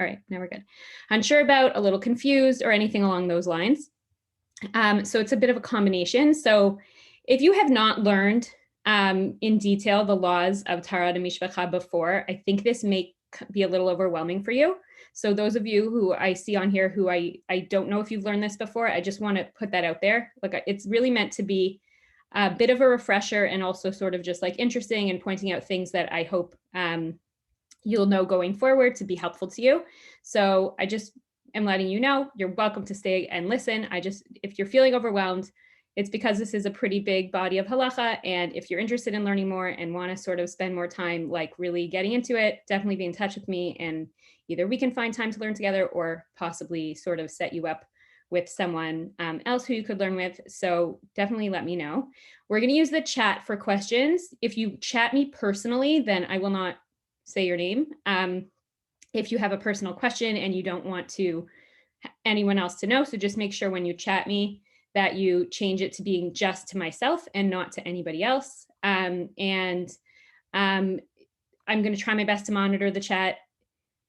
All right, now we're good. Unsure about, a little confused, or anything along those lines. So it's a bit of a combination. So if you have not learned in detail the laws of Taharat and Hamishpacha before, I think this may be a little overwhelming for you. So those of you who I see on here who I don't know if you've learned this before, I just want to put that out there. Like, it's really meant to be a bit of a refresher, and also sort of just like interesting and pointing out things that I hope you'll know going forward to be helpful to you. So I just am letting you know, you're welcome to stay and listen. If you're feeling overwhelmed, it's because this is a pretty big body of halacha. And if you're interested in learning more and want to sort of spend more time like really getting into it, definitely be in touch with me, and either we can find time to learn together, or possibly sort of set you up with someone else who you could learn with. So definitely let me know. We're going to use the chat for questions. If you chat me personally, then I will not say your name. If you have a personal question and you don't want anyone else to know, so just make sure when you chat me that you change it to being just to myself and not to anybody else. I'm going to try my best to monitor the chat.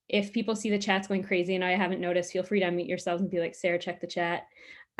If people see the chat's going crazy and I haven't noticed, feel free to unmute yourselves and be like, Sarah, check the chat.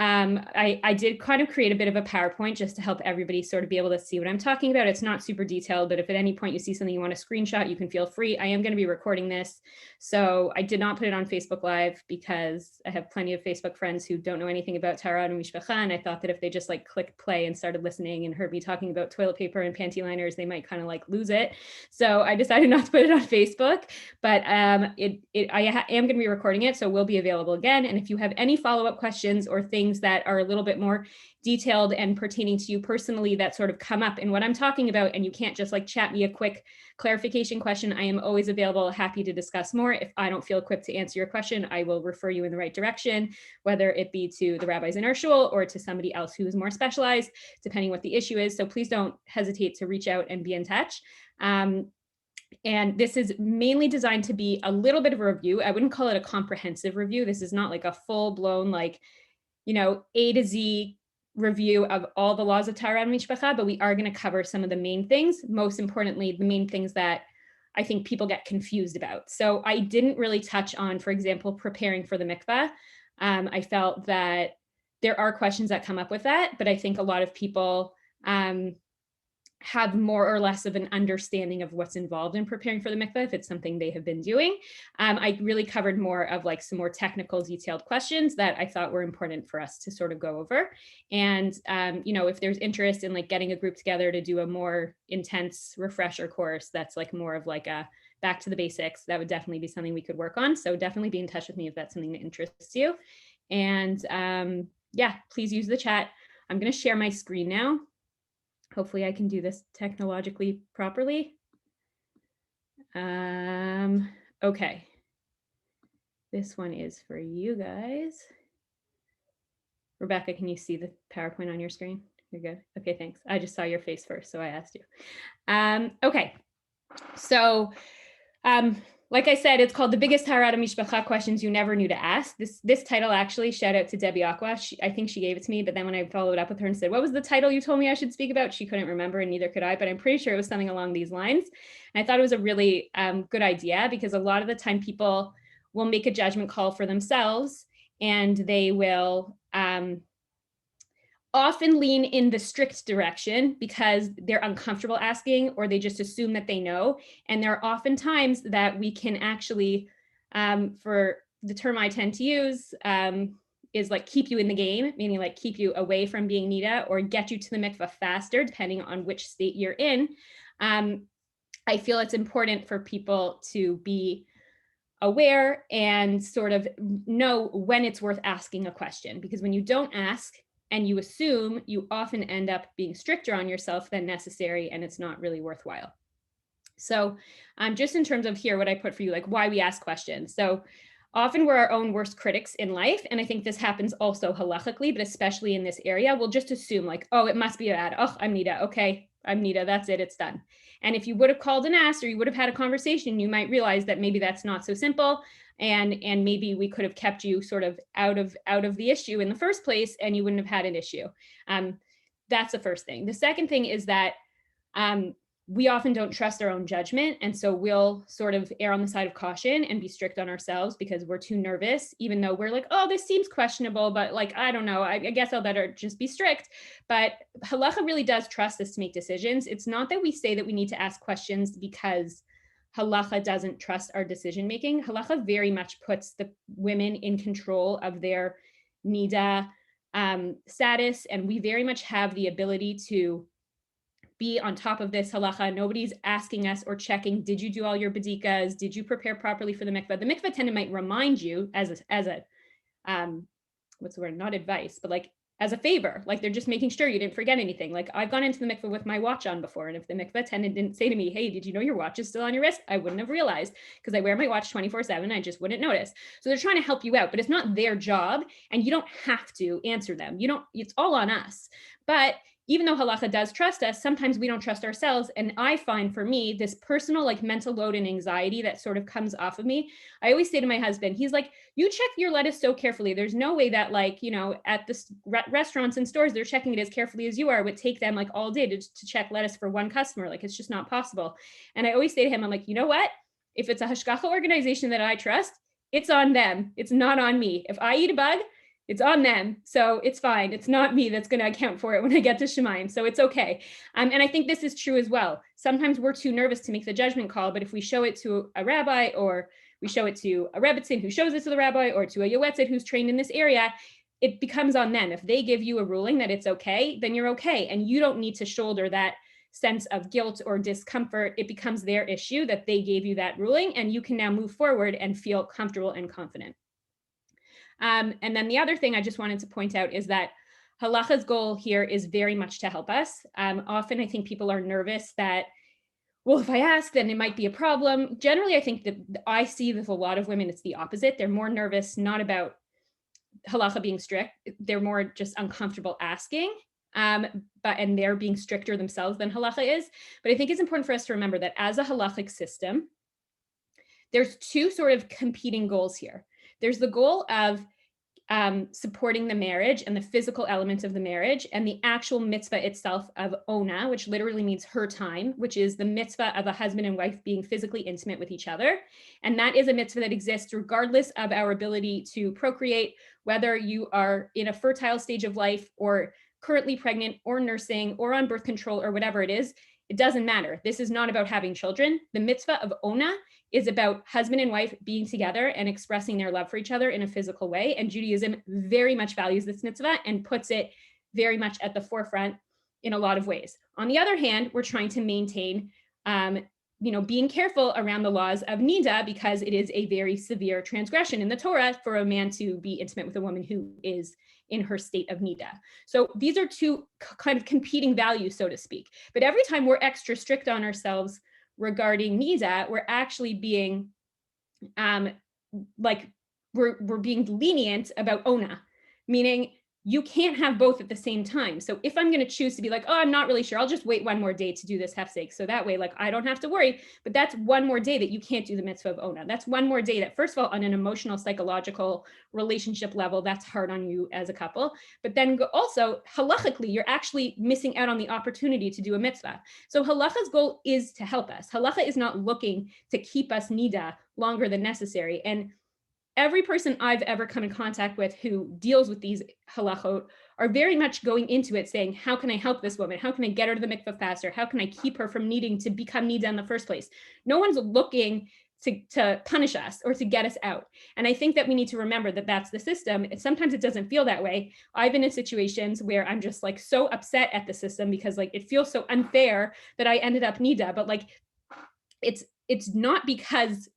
I did kind of create a bit of a PowerPoint just to help everybody sort of be able to see what I'm talking about. It's not super detailed, but if at any point you see something you want to screenshot, you can feel free. I am going to be recording this. So I did not put it on Facebook Live because I have plenty of Facebook friends who don't know anything about Taharat and Hamishpacha, and I thought that if they just like clicked play and started listening and heard me talking about toilet paper and panty liners, they might kind of like lose it. So I decided not to put it on Facebook, but I am going to be recording it, so it will be available again. And if you have any follow-up questions or things that are a little bit more detailed and pertaining to you personally that sort of come up in what I'm talking about, and you can't just like chat me a quick clarification question, I am always available, happy to discuss more. If I don't feel equipped to answer your question, I will refer you in the right direction, whether it be to the rabbis in our shul or to somebody else who is more specialized, depending what the issue is. So please don't hesitate to reach out and be in touch. And this is mainly designed to be a little bit of a review. I wouldn't call it a comprehensive review. This is not like a full-blown, like, A to Z review of all the laws of Taharat and Hamishpacha, but we are going to cover some of the main things. Most importantly, the main things that I think people get confused about. So I didn't really touch on, for example, preparing for the mikvah. I felt that there are questions that come up with that, but I think a lot of people have more or less of an understanding of what's involved in preparing for the mikvah if it's something they have been doing. I really covered more of like some more technical detailed questions that I thought were important for us to sort of go over. And, if there's interest in like getting a group together to do a more intense refresher course, that's like more of like a back to the basics, that would definitely be something we could work on. So definitely be in touch with me if that's something that interests you. And yeah, please use the chat. I'm going to share my screen now. Hopefully I can do this technologically properly. Okay. This one is for you guys. Rebecca, can you see the PowerPoint on your screen? You're good. Okay, thanks. I just saw your face first, so I asked you. Okay. So, like I said, it's called The Biggest Taharat and Hamishpacha Questions You Never Knew to Ask. This title, actually, shout out to Debbie Aqua. I think she gave it to me, but then when I followed up with her and said, what was the title you told me I should speak about? She couldn't remember, and neither could I, but I'm pretty sure it was something along these lines. And I thought it was a really good idea, because a lot of the time people will make a judgment call for themselves, and they will often lean in the strict direction because they're uncomfortable asking, or they just assume that they know. And there are often times that we can actually, for the term I tend to use, is like keep you in the game, meaning like keep you away from being nida or get you to the mikvah faster, depending on which state you're in. I feel it's important for people to be aware and sort of know when it's worth asking a question, because when you don't ask and you assume, you often end up being stricter on yourself than necessary, and it's not really worthwhile. So just in terms of here, what I put for you, like why we ask questions. So often we're our own worst critics in life. And I think this happens also halachically, but especially in this area, we'll just assume like, oh, it must be bad. Oh, I'm nida. Okay, I'm nida. That's it. It's done. And if you would have called and asked, or you would have had a conversation, you might realize that maybe that's not so simple. And maybe we could have kept you sort of out of the issue in the first place, and you wouldn't have had an issue. That's the first thing. The second thing is that we often don't trust our own judgment. And so we'll sort of err on the side of caution and be strict on ourselves because we're too nervous, even though we're like, oh, this seems questionable, but like, I don't know, I guess I'll better just be strict. But halacha really does trust us to make decisions. It's not that we say that we need to ask questions because halacha doesn't trust our decision making. Halacha very much puts the women in control of their nida status, and we very much have the ability to be on top of this halacha. Nobody's asking us or checking, did you do all your badikas? Did you prepare properly for the mikveh? The mikveh attendant might remind you as a what's the word? Not advice, but like as a favor, like they're just making sure you didn't forget anything. Like I've gone into the mikveh with my watch on before, and if the mikveh attendant didn't say to me, hey, did you know your watch is still on your wrist? I wouldn't have realized because I wear my watch 24/7. I just wouldn't notice. So they're trying to help you out, but it's not their job, and you don't have to answer them. It's all on us. But even though halacha does trust us, sometimes we don't trust ourselves. And I find for me, this personal like mental load and anxiety that sort of comes off of me. I always say to my husband, he's like, you check your lettuce so carefully. There's no way that like, at the restaurants and stores, they're checking it as carefully as you are. It would take them like all day to check lettuce for one customer. Like it's just not possible. And I always say to him, I'm like, you know what? If it's a hashgacha organization that I trust, it's on them. It's not on me. If I eat a bug, it's on them. So it's fine. It's not me that's going to account for it when I get to Shemayim. So it's okay. And I think this is true as well. Sometimes we're too nervous to make the judgment call, but if we show it to a rabbi, or we show it to a rebbitzin who shows it to the rabbi, or to a yoetzet who's trained in this area, it becomes on them. If they give you a ruling that it's okay, then you're okay. And you don't need to shoulder that sense of guilt or discomfort. It becomes their issue that they gave you that ruling, and you can now move forward and feel comfortable and confident. And then the other thing I just wanted to point out is that halacha's goal here is very much to help us. Often I think people are nervous that, well, if I ask, then it might be a problem. Generally, I think that I see with a lot of women, it's the opposite. They're more nervous, not about halacha being strict. They're more just uncomfortable asking, and they're being stricter themselves than halacha is. But I think it's important for us to remember that as a halachic system, there's two sort of competing goals here. There's the goal of supporting the marriage and the physical elements of the marriage, and the actual mitzvah itself of ona, which literally means her time, which is the mitzvah of a husband and wife being physically intimate with each other. And that is a mitzvah that exists regardless of our ability to procreate, whether you are in a fertile stage of life or currently pregnant or nursing or on birth control or whatever it is. It doesn't matter. This is not about having children. The mitzvah of ona is about husband and wife being together and expressing their love for each other in a physical way. And Judaism very much values this mitzvah and puts it very much at the forefront in a lot of ways. On the other hand, we're trying to maintain, being careful around the laws of nida, because it is a very severe transgression in the Torah for a man to be intimate with a woman who is in her state of nida. So these are two kind of competing values, so to speak. But every time we're extra strict on ourselves regarding nida, we're actually being we're being lenient about ona, meaning you can't have both at the same time. So if I'm going to choose to be like, oh, I'm not really sure, I'll just wait one more day to do this hefsek, so that way, like, I don't have to worry. But that's one more day that you can't do the mitzvah of ona. That's one more day that, first of all, on an emotional, psychological relationship level, that's hard on you as a couple. But then also, halachically, you're actually missing out on the opportunity to do a mitzvah. So halacha's goal is to help us. Halacha is not looking to keep us nida longer than necessary. And every person I've ever come in contact with who deals with these halachot are very much going into it saying, how can I help this woman? How can I get her to the mikveh faster? How can I keep her from needing to become nida in the first place? No one's looking to punish us or to get us out. And I think that we need to remember that that's the system. Sometimes it doesn't feel that way. I've been in situations where I'm just like so upset at the system because like it feels so unfair that I ended up nida, but like it's not because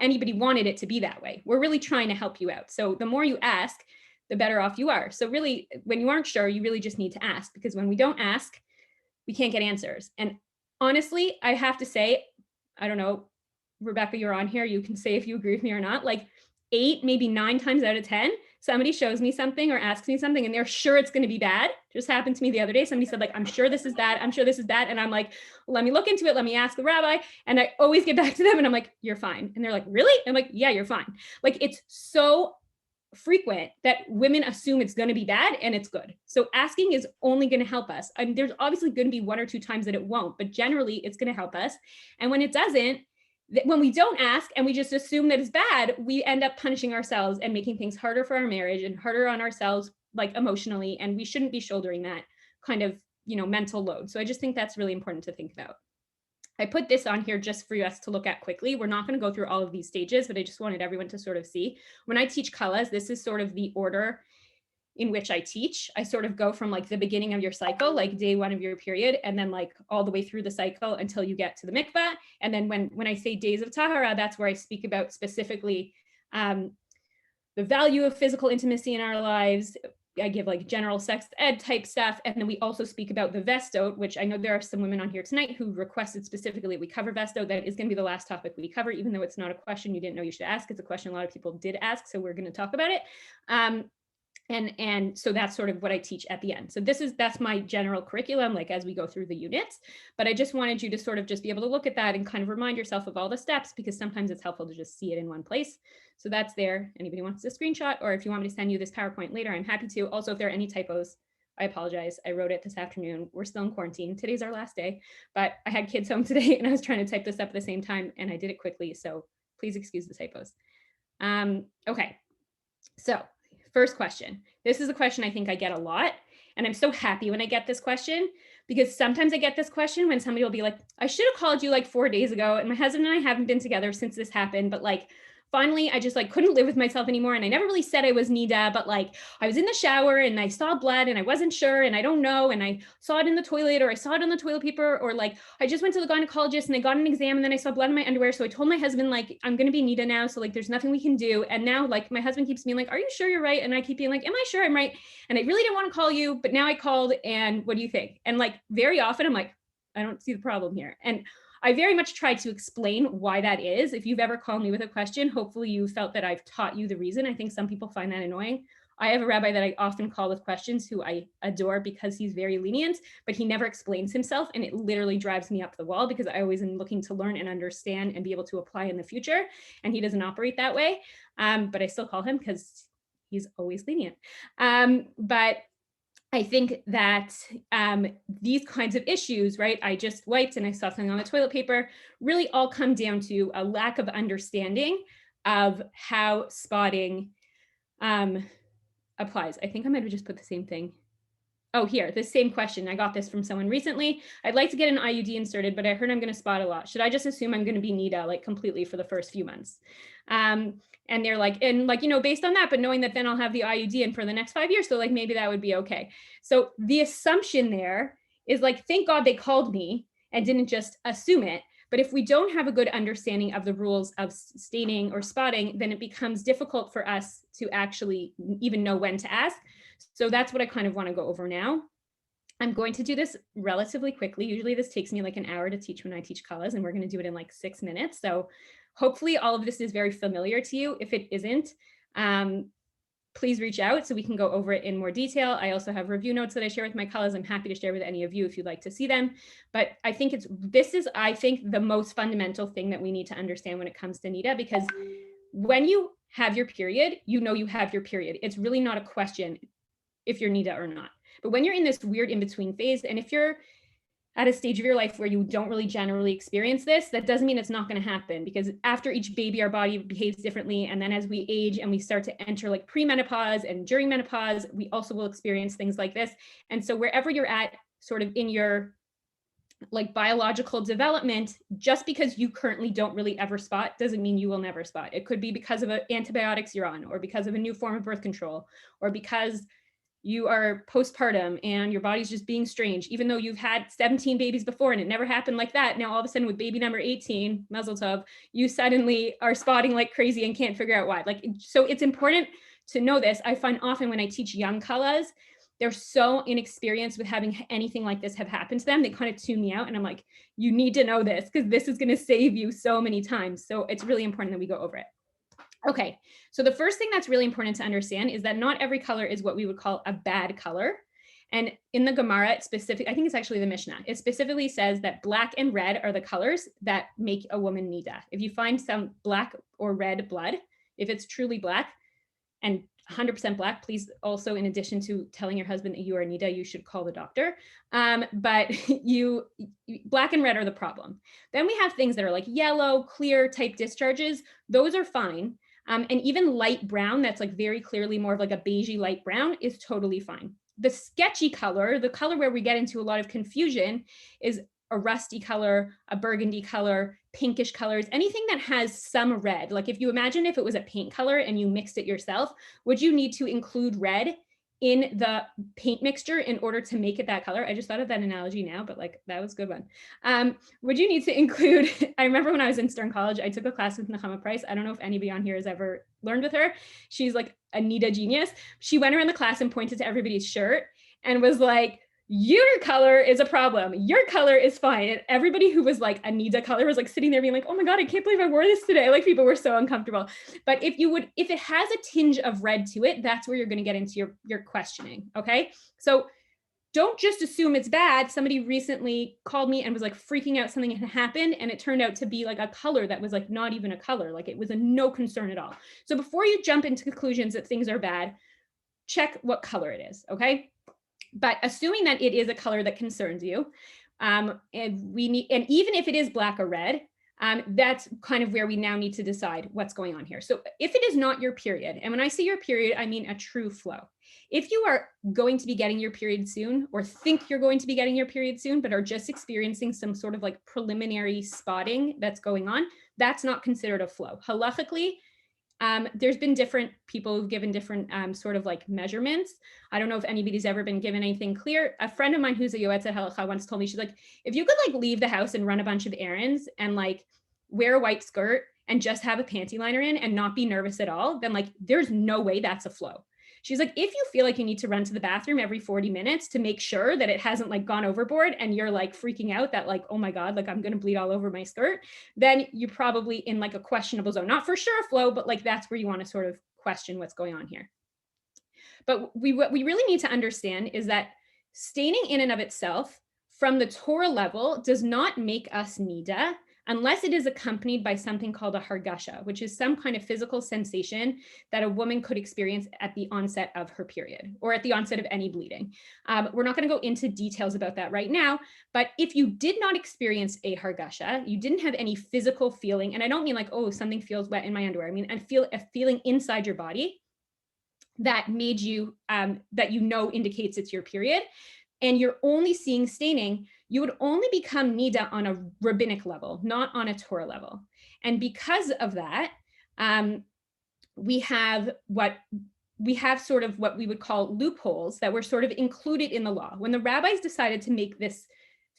anybody wanted it to be that way. We're really trying to help you out. So the more you ask, the better off you are. So really, when you aren't sure, you really just need to ask, because when we don't ask, we can't get answers. And honestly, I have to say, I don't know, Rebecca, you're on here. You can say if you agree with me or not. Like 8, maybe 9 times out of 10, somebody shows me something or asks me something and they're sure it's going to be bad. Just happened to me the other day. Somebody said like, I'm sure this is bad. I'm sure this is bad. And I'm like, let me look into it. Let me ask the rabbi. And I always get back to them and I'm like, you're fine. And they're like, really? I'm like, yeah, you're fine. Like, it's so frequent that women assume it's going to be bad and it's good. So asking is only going to help us. I mean, there's obviously going to be 1 or 2 times that it won't, but generally it's going to help us. And when it doesn't, when we don't ask and we just assume that it's bad, we end up punishing ourselves and making things harder for our marriage and harder on ourselves, like emotionally. And we shouldn't be shouldering that kind of, mental load. So I just think that's really important to think about. I put this on here just for us to look at quickly. We're not going to go through all of these stages, but I just wanted everyone to sort of see. When I teach kalas, this is sort of the order in which I teach. I sort of go from like the beginning of your cycle, like day 1 of your period, and then like all the way through the cycle until you get to the mikvah. And then when I say days of Tahara, that's where I speak about specifically the value of physical intimacy in our lives. I give like general sex ed type stuff. And then we also speak about the vestot, which I know there are some women on here tonight who requested specifically we cover vestot. That is going to be the last topic we cover, even though it's not a question you didn't know you should ask. It's a question a lot of people did ask. So we're going to talk about it. And so that's sort of what I teach at the end. So that's my general curriculum, like as we go through the units, but I just wanted you to sort of just be able to look at that and kind of remind yourself of all the steps, because sometimes it's helpful to just see it in one place. So that's there. Anybody wants a screenshot, or if you want me to send you this PowerPoint later, I'm happy to. Also, if there are any typos, I apologize. I wrote it this afternoon. We're still in quarantine. Today's our last day, but I had kids home today and I was trying to type this up at the same time and I did it quickly. So please excuse the typos. Okay, so first question. This is a question I think I get a lot. And I'm so happy when I get this question, because sometimes I get this question when somebody will be like, I should have called you like 4 days ago. And my husband and I haven't been together since this happened. But like, finally, I just like couldn't live with myself anymore. And I never really said I was nida, but like I was in the shower and I saw blood and I wasn't sure and I don't know. And I saw it in the toilet, or I saw it on the toilet paper, or like I just went to the gynecologist and I got an exam and then I saw blood in my underwear. So I told my husband, like, I'm going to be nida now. So like, there's nothing we can do. And now like my husband keeps being like, are you sure you're right? And I keep being like, am I sure I'm right? And I really didn't want to call you, but now I called, and what do you think? And like very often I'm like, I don't see the problem here. And I very much try to explain why that is. If you've ever called me with a question, hopefully you felt that I've taught you the reason. I think some people find that annoying. I have a rabbi that I often call with questions who I adore because he's very lenient, but he never explains himself. And it literally drives me up the wall, because I always am looking to learn and understand and be able to apply in the future. And he doesn't operate that way. But I still call him because he's always lenient. But I think that these kinds of issues, right? I just wiped and I saw something on the toilet paper, really all come down to a lack of understanding of how spotting applies. I think I might have just put the same thing. Oh, here, the same question. I got this from someone recently. I'd like to get an IUD inserted, but I heard I'm going to spot a lot. Should I just assume I'm going to be nida like completely for the first few months? And they're like, based on that, but knowing that then I'll have the IUD in for the next 5 years. So like, maybe that would be okay. So the assumption there is like, thank God they called me and didn't just assume it. But if we don't have a good understanding of the rules of staining or spotting, then it becomes difficult for us to actually even know when to ask. So that's what I kind of want to go over now. I'm going to do this relatively quickly. Usually this takes me like an hour to teach when I teach kalas, and we're going to do it in like 6 minutes. So hopefully all of this is very familiar to you. If it isn't, please reach out so we can go over it in more detail. I also have review notes that I share with my kalas. I'm happy to share with any of you if you'd like to see them. But I think this is the most fundamental thing that we need to understand when it comes to nida, because when you have your period, you have your period. It's really not a question if you're nida or not. But when you're in this weird in-between phase, and if you're at a stage of your life where you don't really generally experience this, that doesn't mean it's not going to happen, because after each baby, our body behaves differently. And then as we age and we start to enter like premenopause and during menopause, we also will experience things like this. And so wherever you're at sort of in your like biological development, just because you currently don't really ever spot doesn't mean you will never spot. It could be because of antibiotics you're on, or because of a new form of birth control, or because you are postpartum and your body's just being strange, even though you've had 17 babies before and it never happened like that. Now, all of a sudden with baby number 18, Mazel Tov, you suddenly are spotting like crazy and can't figure out why. So it's important to know this. I find often when I teach young kalas, they're so inexperienced with having anything like this have happened to them. They kind of tune me out and I'm like, you need to know this because this is going to save you so many times. So it's really important that we go over it. Okay, so the first thing that's really important to understand is that not every color is what we would call a bad color. And in the Gemara, I think it's actually the Mishnah, it specifically says that black and red are the colors that make a woman nida. If you find some black or red blood, if it's truly black, and 100% black. Please also, in addition to telling your husband that you are Nida, you should call the doctor. But black and red are the problem. Then we have things that are like yellow, clear type discharges. Those are fine. And even light brown, that's like very clearly more of like a beigey light brown, is totally fine. The sketchy color, the color where we get into a lot of confusion, is a rusty color, a burgundy color, pinkish colors, anything that has some red. Like if you imagine if it was a paint color and you mixed it yourself, would you need to include red in the paint mixture in order to make it that color? I just thought of that analogy now, but like that was a good one. Would you need to include, I remember when I was in Stern College, I took a class with Nechama Price. I don't know if anybody on here has ever learned with her. She's like a Nida genius. She went around the class and pointed to everybody's shirt and was like, your color is a problem. Your color is fine. And everybody who was like a Nida color was like sitting there being like, oh my God, I can't believe I wore this today. Like people were so uncomfortable. But if it has a tinge of red to it, that's where you're going to get into your questioning. Okay. So don't just assume it's bad. Somebody recently called me and was like freaking out something had happened. And it turned out to be like a color that was like not even a color. Like it was a no concern at all. So before you jump into conclusions that things are bad, check what color it is. Okay. But assuming that it is a color that concerns you, and even if it is black or red, that's kind of where we now need to decide what's going on here. So if it is not your period, and when I say your period, I mean a true flow. If you are going to be getting your period soon, or think you're going to be getting your period soon, but are just experiencing some sort of like preliminary spotting that's going on, that's not considered a flow. Halachically, there's been different people who've given different sort of like measurements. I don't know if anybody's ever been given anything clear. A friend of mine who's a yoetz at halacha once told me, she's like, if you could like leave the house and run a bunch of errands and like wear a white skirt and just have a panty liner in and not be nervous at all, then like there's no way that's a flow. She's like, if you feel like you need to run to the bathroom every 40 minutes to make sure that it hasn't like gone overboard and you're like freaking out that like, oh my God, like I'm going to bleed all over my skirt, then you're probably in like a questionable zone. Not for sure a flow, but like that's where you want to sort of question what's going on here. But what we really need to understand is that staining in and of itself from the Torah level does not make us Nida, unless it is accompanied by something called a hargasha, which is some kind of physical sensation that a woman could experience at the onset of her period or at the onset of any bleeding. We're not going to go into details about that right now, but if you did not experience a hargasha, you didn't have any physical feeling, and I don't mean like, oh, something feels wet in my underwear. I mean, I feel a feeling inside your body that made you, that you know indicates it's your period, and you're only seeing staining, you would only become Nida on a rabbinic level, not on a Torah level. And because of that, we have sort of what we would call loopholes that were sort of included in the law. When the rabbis decided to make this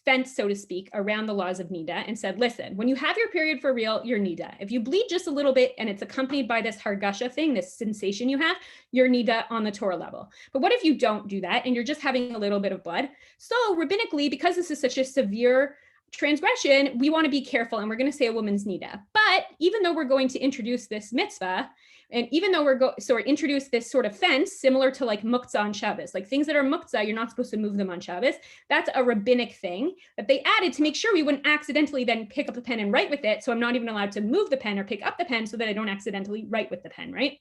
fence, so to speak, around the laws of Nida and said, listen, when you have your period for real, you're Nida. If you bleed just a little bit and it's accompanied by this hargasha thing, this sensation you have, you're Nida on the Torah level. But what if you don't do that and you're just having a little bit of blood? So rabbinically, because this is such a severe transgression, we want to be careful and we're going to say a woman's Nida. But even though we're going to introduce this mitzvah, and even though we're introduce this sort of fence similar to like muktzah on Shabbos, like things that are muktzah, you're not supposed to move them on Shabbos. That's a rabbinic thing that they added to make sure we wouldn't accidentally then pick up the pen and write with it. So I'm not even allowed to move the pen or pick up the pen so that I don't accidentally write with the pen, right?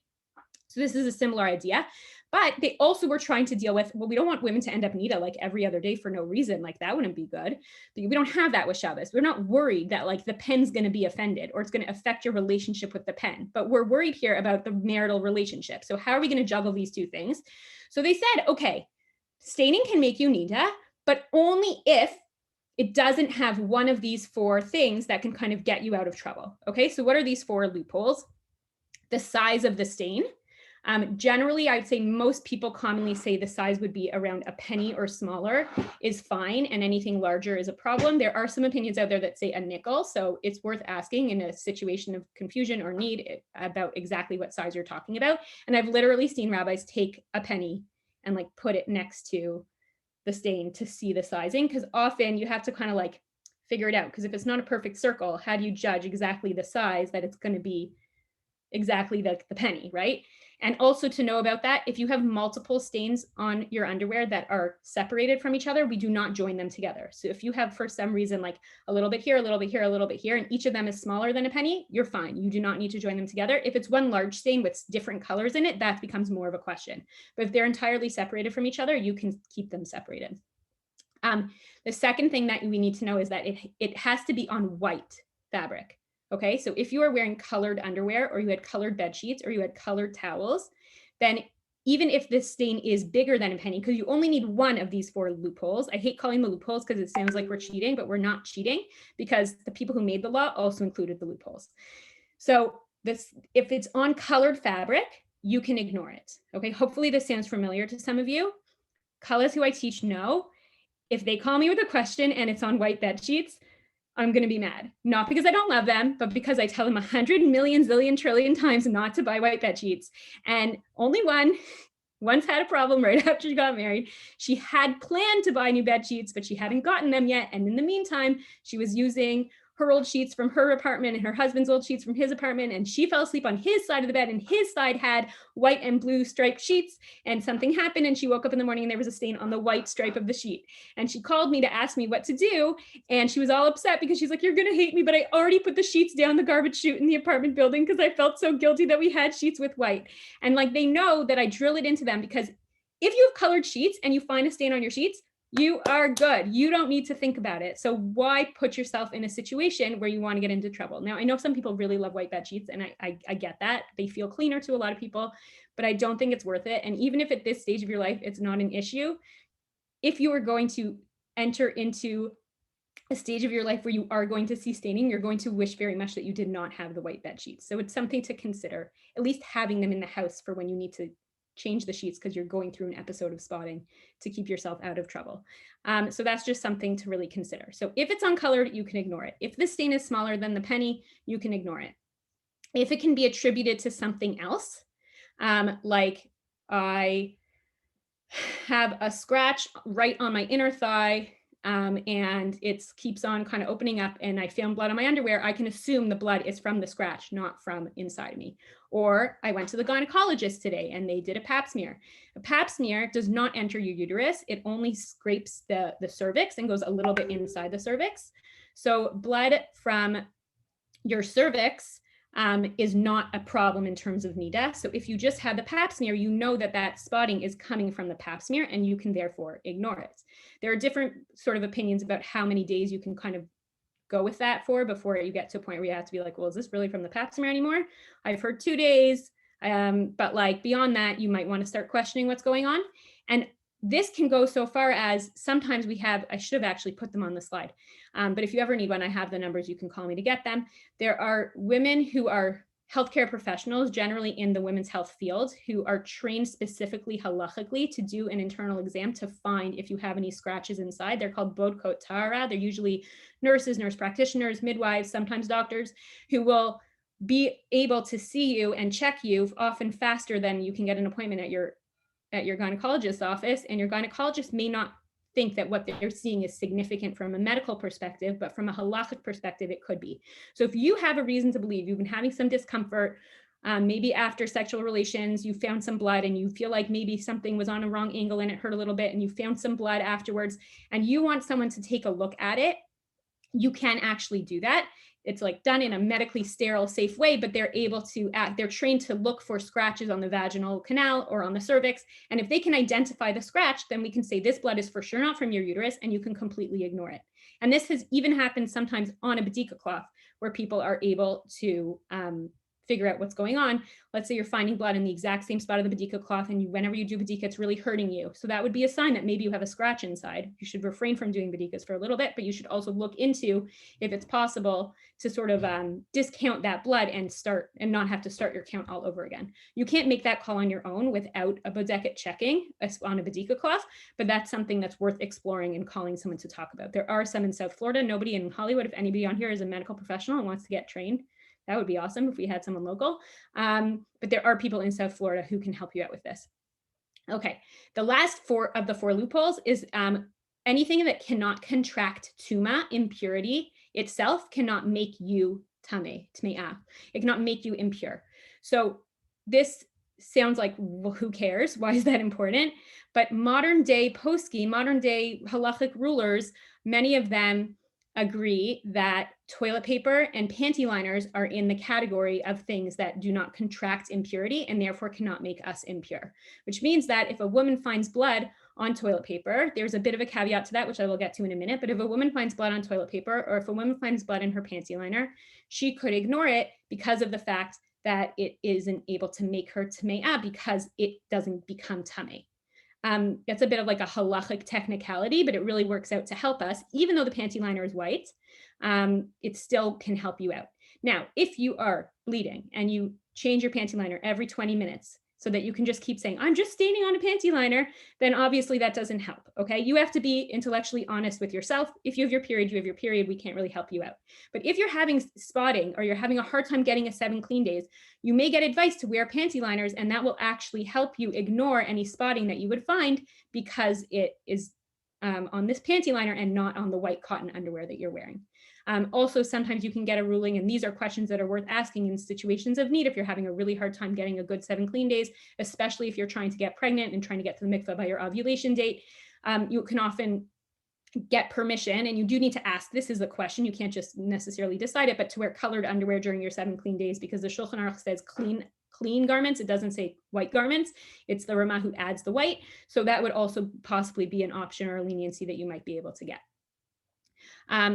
So this is a similar idea. But they also were trying to deal with, well, we don't want women to end up Nida like every other day for no reason. Like that wouldn't be good. But we don't have that with Shabbos. We're not worried that like the pen's going to be offended or it's going to affect your relationship with the pen. But we're worried here about the marital relationship. So how are we going to juggle these two things? So they said, okay, staining can make you Nida, but only if it doesn't have one of these four things that can kind of get you out of trouble. Okay, so what are these four loopholes? The size of the stain. Generally, I would say most people commonly say the size would be around a penny or smaller is fine, and anything larger is a problem. There are some opinions out there that say a nickel, so it's worth asking in a situation of confusion or need about exactly what size you're talking about. And I've literally seen rabbis take a penny and like put it next to the stain to see the sizing, because often you have to kind of like figure it out, because if it's not a perfect circle, how do you judge exactly the size that it's going to be exactly the penny, right? And also to know about that, if you have multiple stains on your underwear that are separated from each other, we do not join them together. So if you have, for some reason, like a little bit here, a little bit here, a little bit here, and each of them is smaller than a penny, you're fine. You do not need to join them together. If it's one large stain with different colors in it, that becomes more of a question. But if they're entirely separated from each other, you can keep them separated. The second thing that we need to know is that it has to be on white fabric. Okay, so if you are wearing colored underwear, or you had colored bed sheets, or you had colored towels, then even if this stain is bigger than a penny, because you only need one of these 4 loopholes. I hate calling them loopholes because it sounds like we're cheating, but we're not cheating, because the people who made the law also included the loopholes. So this, if it's on colored fabric, you can ignore it. Okay, hopefully this sounds familiar to some of you. Colors who I teach know, if they call me with a question and it's on white bed sheets, I'm going to be mad. Not because I don't love them, but because I tell them 100 million, zillion, trillion times not to buy white bed sheets. And only once had a problem right after she got married. She had planned to buy new bed sheets, but she hadn't gotten them yet. And in the meantime, she was using her old sheets from her apartment and her husband's old sheets from his apartment. And she fell asleep on his side of the bed, and his side had white and blue striped sheets. And something happened, and she woke up in the morning and there was a stain on the white stripe of the sheet. And she called me to ask me what to do. And she was all upset because she's like, "You're going to hate me, but I already put the sheets down the garbage chute in the apartment building because I felt so guilty that we had sheets with white." And like, they know that I drill it into them, because if you have colored sheets and you find a stain on your sheets, you are good. You don't need to think about it. So why put yourself in a situation where you want to get into trouble? Now, I know some people really love white bed sheets, and I get that. They feel cleaner to a lot of people, but I don't think it's worth it. And even if at this stage of your life, it's not an issue, if you are going to enter into a stage of your life where you are going to see staining, you're going to wish very much that you did not have the white bed sheets. So it's something to consider, at least having them in the house for when you need to change the sheets because you're going through an episode of spotting, to keep yourself out of trouble. So that's just something to really consider. So if it's uncolored, you can ignore it. If the stain is smaller than the penny, you can ignore it. If it can be attributed to something else, like I have a scratch right on my inner thigh, and it keeps on kind of opening up, and I found blood on my underwear, I can assume the blood is from the scratch, not from inside me. Or I went to the gynecologist today and they did a pap smear. A pap smear does not enter your uterus. It only scrapes the cervix and goes a little bit inside the cervix. So blood from your cervix is not a problem in terms of NIDA. So if you just had the pap smear, you know that that spotting is coming from the pap smear, and you can therefore ignore it. There are different sort of opinions about how many days you can kind of go with that for before you get to a point where you have to be like, well, is this really from the pap smear anymore? I've heard 2 days, but like beyond that, you might want to start questioning what's going on. And this can go so far as sometimes we have, I should have actually put them on the slide, but if you ever need one, I have the numbers, you can call me to get them. There are women who are healthcare professionals, generally in the women's health field, who are trained specifically halachically to do an internal exam to find if you have any scratches inside. They're called bodkot Taharat. They're usually nurses, nurse practitioners, midwives, sometimes doctors, who will be able to see you and check you often faster than you can get an appointment at your gynecologist's office. And your gynecologist may not think that what they're seeing is significant from a medical perspective, but from a halachic perspective, it could be. So if you have a reason to believe you've been having some discomfort, maybe after sexual relations, you found some blood and you feel like maybe something was on a wrong angle and it hurt a little bit, and you found some blood afterwards, and you want someone to take a look at it, you can actually do that. It's like done in a medically sterile, safe way, but they're able to they're trained to look for scratches on the vaginal canal or on the cervix. And if they can identify the scratch, then we can say this blood is for sure not from your uterus, and you can completely ignore it. And this has even happened sometimes on a badika cloth, where people are able to figure out what's going on. Let's say you're finding blood in the exact same spot of the badika cloth, and whenever you do badika, it's really hurting you. So that would be a sign that maybe you have a scratch inside. You should refrain from doing badikas for a little bit, but you should also look into if it's possible to sort of discount that blood and not have to start your count all over again. You can't make that call on your own without a bodeket checking on a badika cloth, but that's something that's worth exploring and calling someone to talk about. There are some in South Florida. Nobody in Hollywood. If anybody on here is a medical professional and wants to get trained, that would be awesome if we had someone local. But there are people in South Florida who can help you out with this. Okay, the last 4 of the 4 loopholes is anything that cannot contract tuma, impurity itself, cannot make you tme'ah. It cannot make you impure. So this sounds like, well, who cares? Why is that important? But modern day poskim, modern day halachic rulers, many of them agree that toilet paper and panty liners are in the category of things that do not contract impurity and therefore cannot make us impure, which means that if a woman finds blood on toilet paper, there's a bit of a caveat to that, which I will get to in a minute, but if a woman finds blood on toilet paper, or if a woman finds blood in her panty liner, she could ignore it because of the fact that it isn't able to make her tme'ah because it doesn't become tummy. It's a bit of like a halachic technicality, but it really works out to help us. Even though the panty liner is white, it still can help you out. Now, if you are bleeding and you change your panty liner every 20 minutes so that you can just keep saying, I'm just staining on a panty liner, then obviously that doesn't help, okay? You have to be intellectually honest with yourself. If you have your period, you have your period. We can't really help you out. But if you're having spotting or you're having a hard time getting a 7 clean days, you may get advice to wear panty liners, and that will actually help you ignore any spotting that you would find because it is on this panty liner and not on the white cotton underwear that you're wearing. Also, sometimes you can get a ruling, and these are questions that are worth asking in situations of need if you're having a really hard time getting a good 7 clean days, especially if you're trying to get pregnant and trying to get to the mikveh by your ovulation date. You can often get permission, and you do need to ask, this is the question, you can't just necessarily decide it, but to wear colored underwear during your 7 clean days, because the Shulchan Aruch says clean garments. It doesn't say white garments. It's the Ramah who adds the white. So that would also possibly be an option or a leniency that you might be able to get.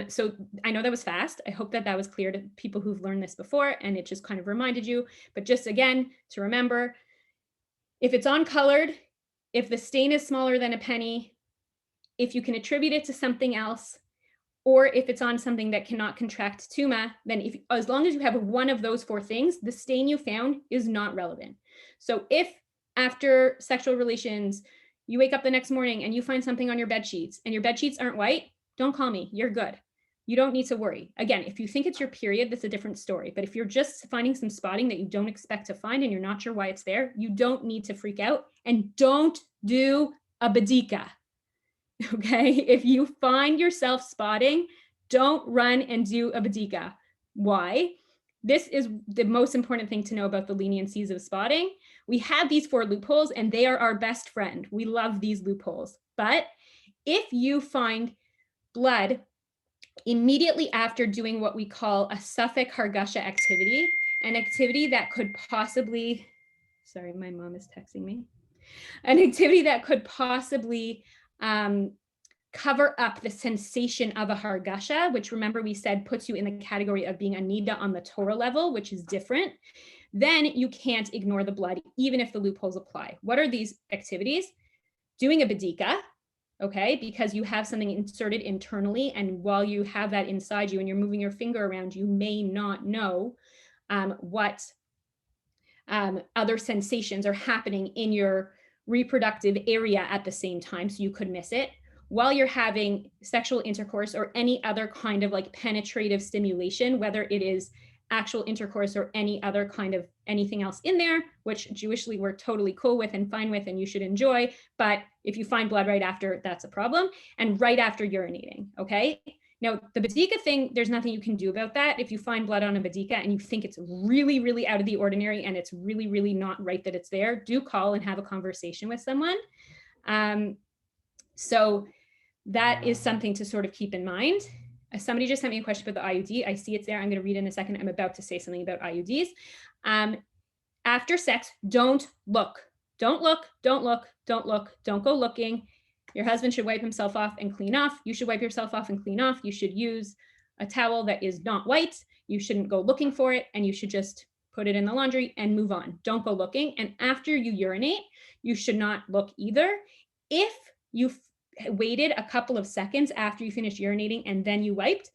So I know that was fast. I hope that that was clear to people who've learned this before and it just kind of reminded you. But just again, to remember, if it's uncolored, if the stain is smaller than a penny, if you can attribute it to something else, or if it's on something that cannot contract tuma, then as long as you have one of those 4 things, the stain you found is not relevant. So if after sexual relations, you wake up the next morning and you find something on your bed sheets and your bed sheets aren't white, don't call me, you're good. You don't need to worry. Again, if you think it's your period, that's a different story. But if you're just finding some spotting that you don't expect to find and you're not sure why it's there, you don't need to freak out, and don't do a badika. Okay, if you find yourself spotting, don't run and do a badika. Why? This is the most important thing to know about the leniencies of spotting. We have these 4 loopholes and they are our best friend. We love these loopholes. But if you find blood immediately after doing what we call a suffix hargasha activity, an activity that could possibly, sorry, my mom is texting me, an activity that could possibly cover up the sensation of a hargasha, which remember we said puts you in the category of being a nida on the Torah level, which is different, then you can't ignore the blood, even if the loopholes apply. What are these activities? Doing a badika, okay, because you have something inserted internally, and while you have that inside you and you're moving your finger around, you may not know what other sensations are happening in your reproductive area at the same time, so you could miss it. While you're having sexual intercourse or any other kind of like penetrative stimulation, whether it is actual intercourse or any other kind of anything else in there, which Jewishly we're totally cool with and fine with and you should enjoy. But if you find blood right after, that's a problem. And right after urinating, okay? Now, the badika thing, there's nothing you can do about that. If you find blood on a badika and you think it's really, really out of the ordinary and it's really, really not right that it's there, do call and have a conversation with someone. So that is something to sort of keep in mind. Somebody just sent me a question about the IUD. I see it's there. I'm going to read it in a second. I'm about to say something about IUDs. After sex, don't look. Don't look, don't look, don't look, don't go looking. Your husband should wipe himself off and clean off. You should wipe yourself off and clean off. You should use a towel that is not white. You shouldn't go looking for it, and you should just put it in the laundry and move on. Don't go looking. And after you urinate, you should not look either. If you waited a couple of seconds after you finished urinating and then you wiped,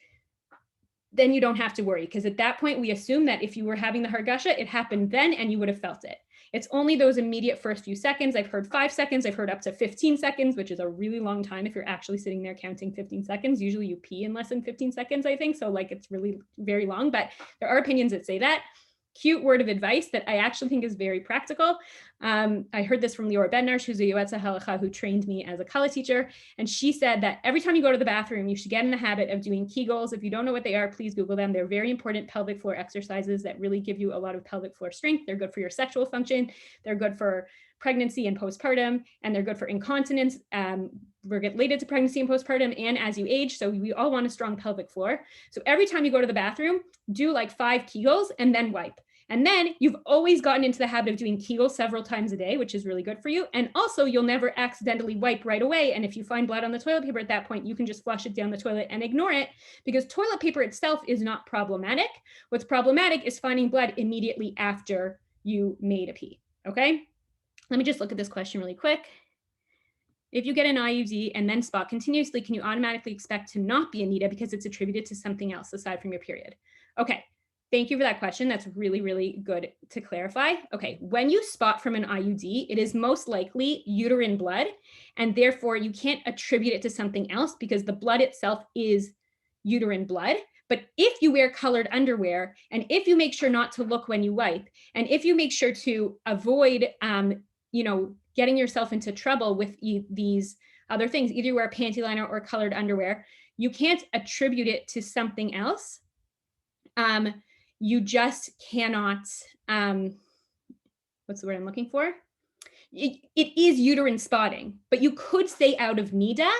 then you don't have to worry, because at that point we assume that if you were having the hargasha, it happened then and you would have felt it. It's only those immediate first few seconds. I've heard 5 seconds. I've heard up to 15 seconds, which is a really long time if you're actually sitting there counting 15 seconds. Usually you pee in less than 15 seconds, I think. So like it's really very long, but there are opinions that say that. cute word of advice that I actually think is very practical. I heard this from Lior Bednar, who's a Yoetza Halacha who trained me as a Kala teacher. And she said that every time you go to the bathroom, you should get in the habit of doing Kegels. If you don't know what they are, please Google them. They're very important pelvic floor exercises that really give you a lot of pelvic floor strength. They're good for your sexual function. They're good for pregnancy and postpartum, and they're good for incontinence related to pregnancy and postpartum and as you age. So we all want a strong pelvic floor. So every time you go to the bathroom, do like 5 Kegels and then wipe. And then you've always gotten into the habit of doing Kegels several times a day, which is really good for you. And also you'll never accidentally wipe right away. And if you find blood on the toilet paper at that point, you can just flush it down the toilet and ignore it, because toilet paper itself is not problematic. What's problematic is finding blood immediately after you made a pee, okay? Let me just look at this question really quick. If you get an IUD and then spot continuously, can you automatically expect to not be a NIDA because it's attributed to something else aside from your period? Okay, thank you for that question. That's really, really good to clarify. Okay, when you spot from an IUD, it is most likely uterine blood, and therefore you can't attribute it to something else because the blood itself is uterine blood. But if you wear colored underwear, and if you make sure not to look when you wipe, and if you make sure to avoid, getting yourself into trouble with these other things, either wear a panty liner or colored underwear, you can't attribute it to something else. You just cannot, what's the word I'm looking for? It is uterine spotting, but you could stay out of NIDA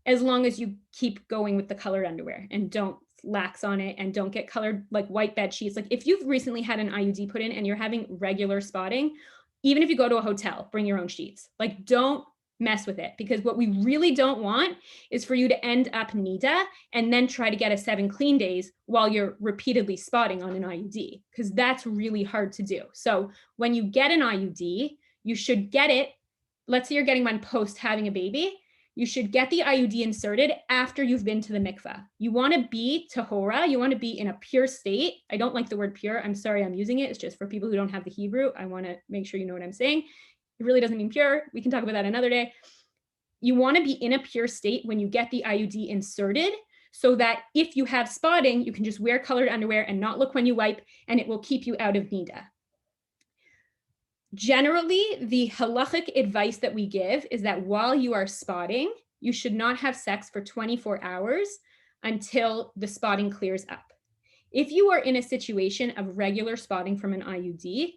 as long as you keep going with the colored underwear and don't lax on it and don't get colored like white bed sheets. Like if you've recently had an IUD put in and you're having regular spotting, even if you go to a hotel, bring your own sheets. Like don't mess with it, because what we really don't want is for you to end up NIDA and then try to get a 7 clean days while you're repeatedly spotting on an IUD, because that's really hard to do. So when you get an IUD, you should get it, let's say you're getting one post having a baby, you should get the IUD inserted after you've been to the mikveh. You want to be tahora, you want to be in a pure state. I don't like the word pure. I'm sorry I'm using it. It's just for people who don't have the Hebrew. I want to make sure you know what I'm saying. It really doesn't mean pure. We can talk about that another day. You want to be in a pure state when you get the IUD inserted, so that if you have spotting, you can just wear colored underwear and not look when you wipe, and it will keep you out of NIDA. Generally, the halachic advice that we give is that while you are spotting, you should not have sex for 24 hours until the spotting clears up. If you are in a situation of regular spotting from an IUD,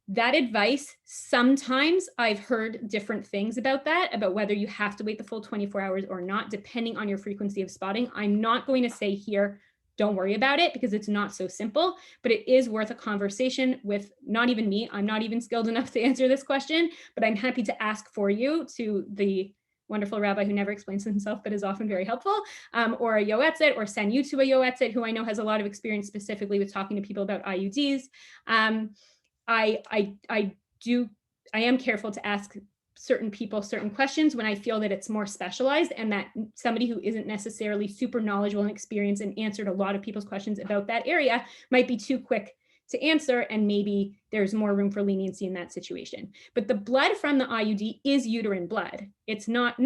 that advice, sometimes I've heard different things about that, about whether you have to wait the full 24 hours or not, depending on your frequency of spotting. I'm not going to say here, don't worry about it, because it's not so simple, but it is worth a conversation with not even me. I'm not even skilled enough to answer this question, but I'm happy to ask for you to the wonderful rabbi who never explains himself, but is often very helpful, or a yoetzet, or send you to a yoetzet who I know has a lot of experience specifically with talking to people about IUDs. I am careful to ask certain people certain questions when I feel that it's more specialized, and that somebody who isn't necessarily super knowledgeable and experienced and answered a lot of people's questions about that area might be too quick to answer, and maybe there's more room for leniency in that situation. But the blood from the IUD is uterine blood. It's not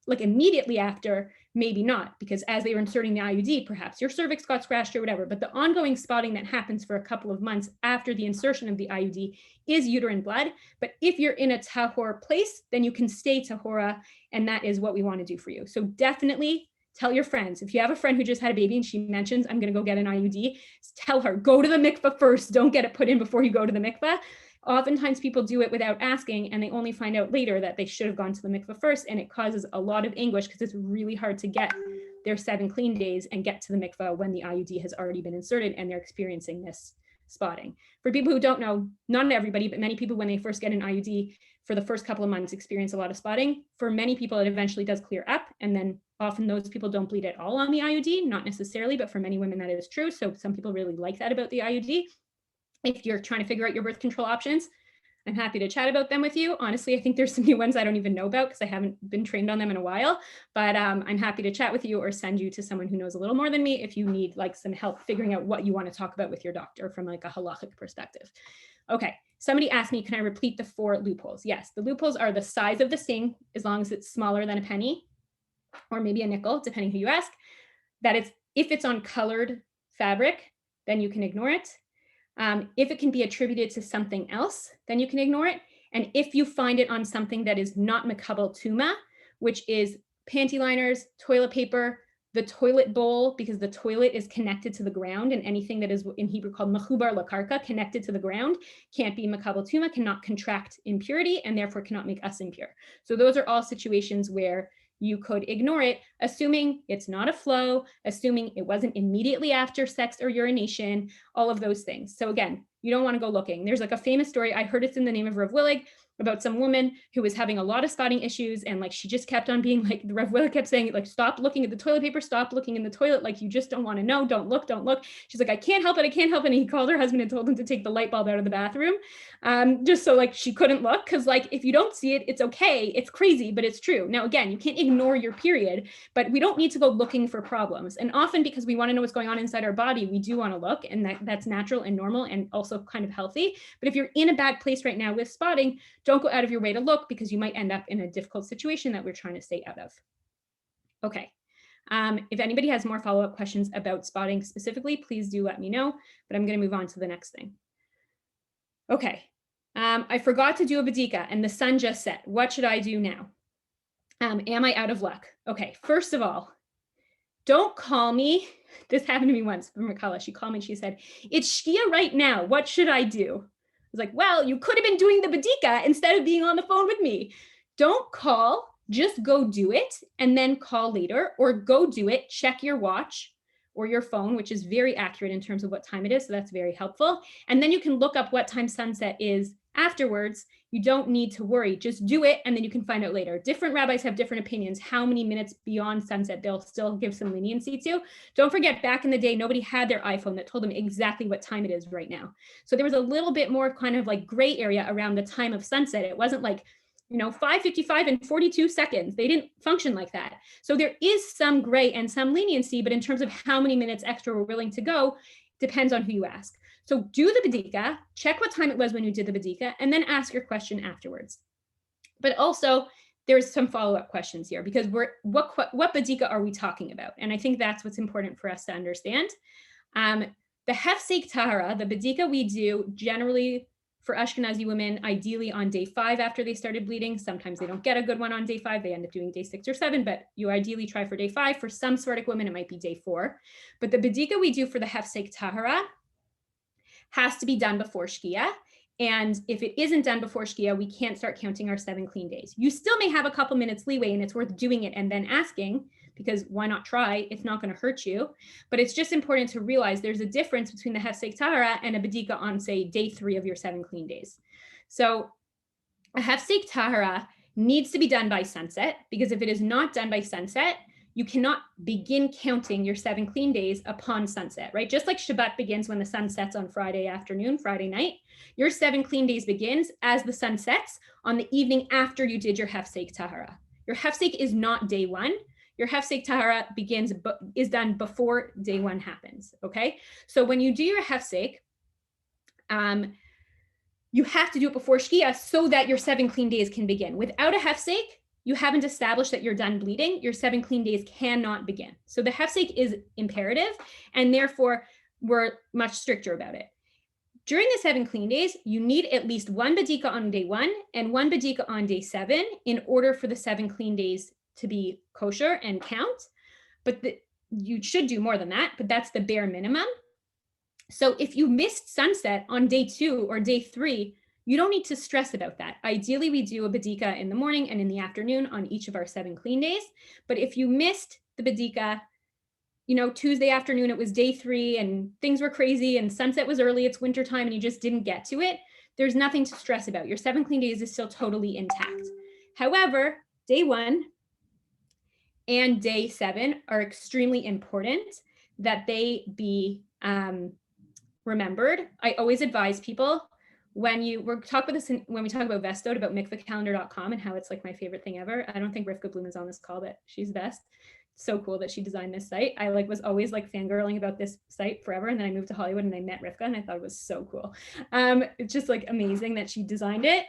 like immediately after, maybe not, because as they were inserting the IUD, perhaps your cervix got scratched or whatever, but the ongoing spotting that happens for a couple of months after the insertion of the IUD is uterine blood. But if you're in a tahor place, then you can stay tahora, and that is what we want to do for you. So definitely tell your friends. If you have a friend who just had a baby and she mentions, I'm going to go get an IUD, tell her, go to the mikveh first. Don't get it put in before you go to the mikveh. Oftentimes people do it without asking, and they only find out later that they should have gone to the mikveh first, and it causes a lot of anguish because it's really hard to get their 7 clean days and get to the mikveh when the IUD has already been inserted and they're experiencing this spotting. For people who don't know, not everybody, but many people when they first get an IUD for the first couple of months experience a lot of spotting. For many people, it eventually does clear up, and then often those people don't bleed at all on the IUD, not necessarily, but for many women that is true. So some people really like that about the IUD. If you're trying to figure out your birth control options, I'm happy to chat about them with you. Honestly, I think there's some new ones I don't even know about because I haven't been trained on them in a while, but I'm happy to chat with you or send you to someone who knows a little more than me if you need like some help figuring out what you want to talk about with your doctor from like a halachic perspective. Okay, somebody asked me, can I repeat the 4 loopholes? Yes, the loopholes are the size of the sting, as long as it's smaller than a penny or maybe a nickel, depending who you ask. That it's, if it's on colored fabric, then you can ignore it. If it can be attributed to something else, then you can ignore it. And if you find it on something that is not makabel tuma, which is panty liners, toilet paper, the toilet bowl, because the toilet is connected to the ground, and anything that is in Hebrew called mechubar lakarka, connected to the ground, can't be makabel tuma, cannot contract impurity, and therefore cannot make us impure. So those are all situations where you could ignore it, assuming it's not a flow, assuming it wasn't immediately after sex or urination, all of those things. So again, you don't want to go looking. There's like a famous story, I heard it's in the name of Rav Willig, about some woman who was having a lot of spotting issues, and like she just kept on being like, the Rav Willig kept saying like, stop looking at the toilet paper, stop looking in the toilet, like you just don't want to know, don't look, don't look. She's like, I can't help it, I can't help it. And he called her husband and told him to take the light bulb out of the bathroom, just so like she couldn't look, because like if you don't see it, it's okay, it's crazy, but it's true. Now again, you can't ignore your period, but we don't need to go looking for problems. And often because we want to know what's going on inside our body, we do want to look, and that's natural and normal and also kind of healthy. But if you're in a bad place right now with spotting, don't go out of your way to look, because you might end up in a difficult situation that we're trying to stay out of. Okay. If anybody has more follow-up questions about spotting specifically, please do let me know, but I'm going to move on to the next thing. Okay. I forgot to do a badika and the sun just set. What should I do now? Am I out of luck? Okay. First of all, don't call me. This happened to me once from Makala. She called me and she said, it's Shkia right now. What should I do? I was like, well, you could have been doing the badika instead of being on the phone with me. Don't call, just go do it and then call later, or go do it, check your watch or your phone, which is very accurate in terms of what time it is. So that's very helpful. And then you can look up what time sunset is afterwards. You don't need to worry, just do it. And then you can find out later. Different rabbis have different opinions, how many minutes beyond sunset they'll still give some leniency to. Don't forget, back in the day, nobody had their iPhone that told them exactly what time it is right now. So there was a little bit more kind of like gray area around the time of sunset. It wasn't like, 5:55 and 42 seconds. They didn't function like that. So there is some gray and some leniency, but in terms of how many minutes extra we're willing to go, depends on who you ask. So do the badika, check what time it was when you did the badika, and then ask your question afterwards. But also, there's some follow-up questions here, because what badika are we talking about? And I think that's what's important for us to understand. The hefsek tahara, the badika we do generally for Ashkenazi women, ideally on day 5 after they started bleeding. Sometimes they don't get a good one on day 5. They end up doing day 6 or 7, but you ideally try for day 5. For some Sephardic women, it might be day 4. But the badika we do for the hefsek tahara has to be done before Shkia. And if it isn't done before Shkia, we can't start counting our 7 clean days. You still may have a couple minutes leeway, and it's worth doing it and then asking, because why not try? It's not going to hurt you. But it's just important to realize there's a difference between the hefsek tahara and a badika on, say, day 3 of your 7 clean days. So a hefsek tahara needs to be done by sunset, because if it is not done by sunset, you cannot begin counting your 7 clean days upon sunset, right? Just like Shabbat begins when the sun sets on Friday afternoon, Friday night, your 7 clean days begins as the sun sets on the evening after you did your hefsek tahara. Your hefsek is not day 1. Your hefsek tahara is done before day 1 happens, okay? So when you do your hefsek, you have to do it before Shkia so that your 7 clean days can begin. Without a hefsek, you haven't established that you're done bleeding, your 7 clean days cannot begin. So the hefsek is imperative, and therefore we're much stricter about it. During the 7 clean days, you need at least 1 badika on day 1 and 1 badika on day 7 in order for the 7 clean days to be kosher and count. But you should do more than that, but that's the bare minimum. So if you missed sunset on day 2 or day 3, you don't need to stress about that. Ideally, we do a badika in the morning and in the afternoon on each of our 7 clean days. But if you missed the badika, Tuesday afternoon, it was day 3 and things were crazy and sunset was early, it's wintertime, and you just didn't get to it, there's nothing to stress about. Your 7 clean days is still totally intact. However, day 1 and day 7 are extremely important that they be remembered. I always advise people, when we talk about Vestot, about mikvahcalendar.com and how it's like my favorite thing ever. I don't think Rivka Bloom is on this call, but she's the best. So cool that she designed this site. I was always fangirling about this site forever. And then I moved to Hollywood and I met Rivka and I thought it was so cool. It's just amazing that she designed it.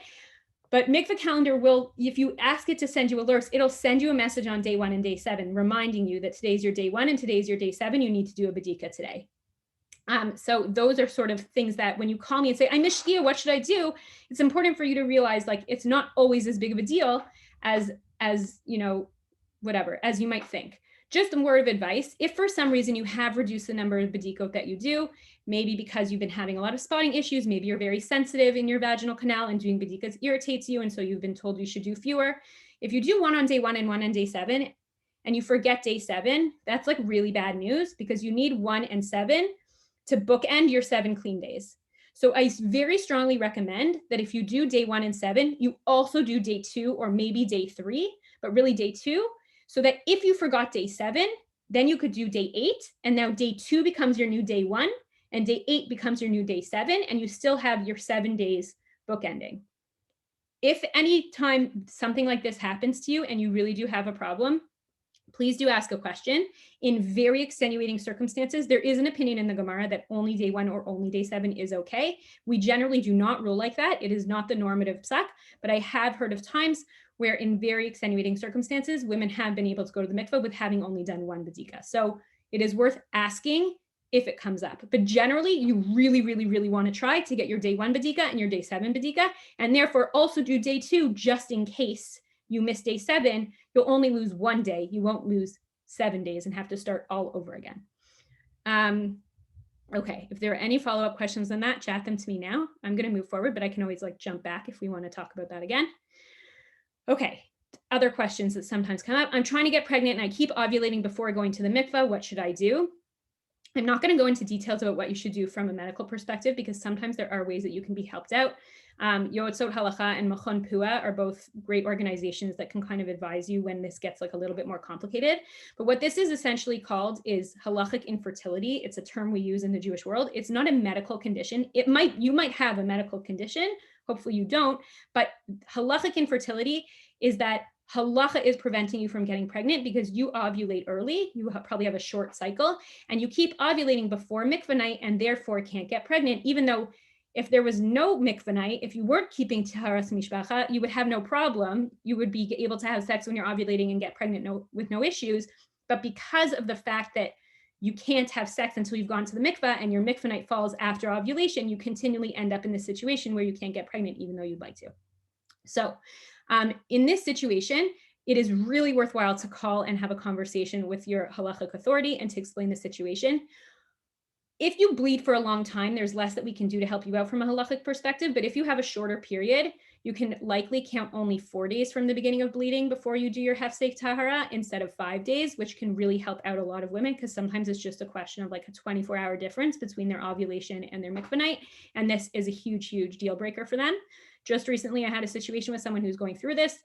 But Mikvah Calendar will, if you ask it to send you alerts, it'll send you a message on day 1 and day 7, reminding you that today's your day 1 and today's your day 7. You need to do a badika today. So those are sort of things that when you call me and say, I'm Mishkia, what should I do? It's important for you to realize like it's not always as big of a deal as you know, whatever, as you might think. Just a word of advice. If for some reason you have reduced the number of badikot that you do, maybe because you've been having a lot of spotting issues, maybe you're very sensitive in your vaginal canal and doing badikas irritates you, and so you've been told you should do fewer. If you do one on day 1 and one on day 7, and you forget day 7, that's like really bad news because you need 1 and 7 to bookend your 7 clean days. So I very strongly recommend that if you do day 1 and 7, you also do day 2 or maybe day 3, but really day 2, so that if you forgot day 7, then you could do day 8, and now day 2 becomes your new day 1, and day 8 becomes your new day 7, and you still have your 7 days bookending. If any time something like this happens to you and you really do have a problem, please do ask a question. In very extenuating circumstances, there is an opinion in the Gemara that only day 1 or only day 7 is okay. We generally do not rule like that. It is not the normative psak, but I have heard of times where in very extenuating circumstances, women have been able to go to the mikveh with having only done 1 badika. So it is worth asking if it comes up. But generally, you really, really, really want to try to get your day 1 badika and your day 7 badika, and therefore also do day 2 just in case you miss day 7, you'll only lose 1 day. You won't lose 7 days and have to start all over again. Okay, if there are any follow-up questions on that, chat them to me now. I'm going to move forward, but I can always like jump back if we want to talk about that again. Okay, other questions that sometimes come up. I'm trying to get pregnant and I keep ovulating before going to the mikveh. What should I do? I'm not going to go into details about what you should do from a medical perspective because sometimes there are ways that you can be helped out. Yoetzot Halacha and Machon Pua are both great organizations that can kind of advise you when this gets like a little bit more complicated. But what this is essentially called is halachic infertility. It's a term we use in the Jewish world. It's not a medical condition. You might have a medical condition. Hopefully you don't. But halachic infertility is that halacha is preventing you from getting pregnant because you ovulate early. You probably have a short cycle and you keep ovulating before mikveh night and therefore can't get pregnant, even though if there was no mikveh night, if you weren't keeping Taharat Hamishpacha, you would have no problem. You would be able to have sex when you're ovulating and get pregnant with no issues. But because of the fact that you can't have sex until you've gone to the mikveh and your mikveh night falls after ovulation, you continually end up in this situation where you can't get pregnant even though you'd like to. So in this situation, it is really worthwhile to call and have a conversation with your halachic authority and to explain the situation. If you bleed for a long time, there's less that we can do to help you out from a halachic perspective. But if you have a shorter period, you can likely count only 4 days from the beginning of bleeding before you do your hefsek tahara instead of 5 days, which can really help out a lot of women because sometimes it's just a question of like a 24-hour difference between their ovulation and their mikveh night. And this is a huge, huge deal breaker for them. Just recently, I had a situation with someone who's going through this.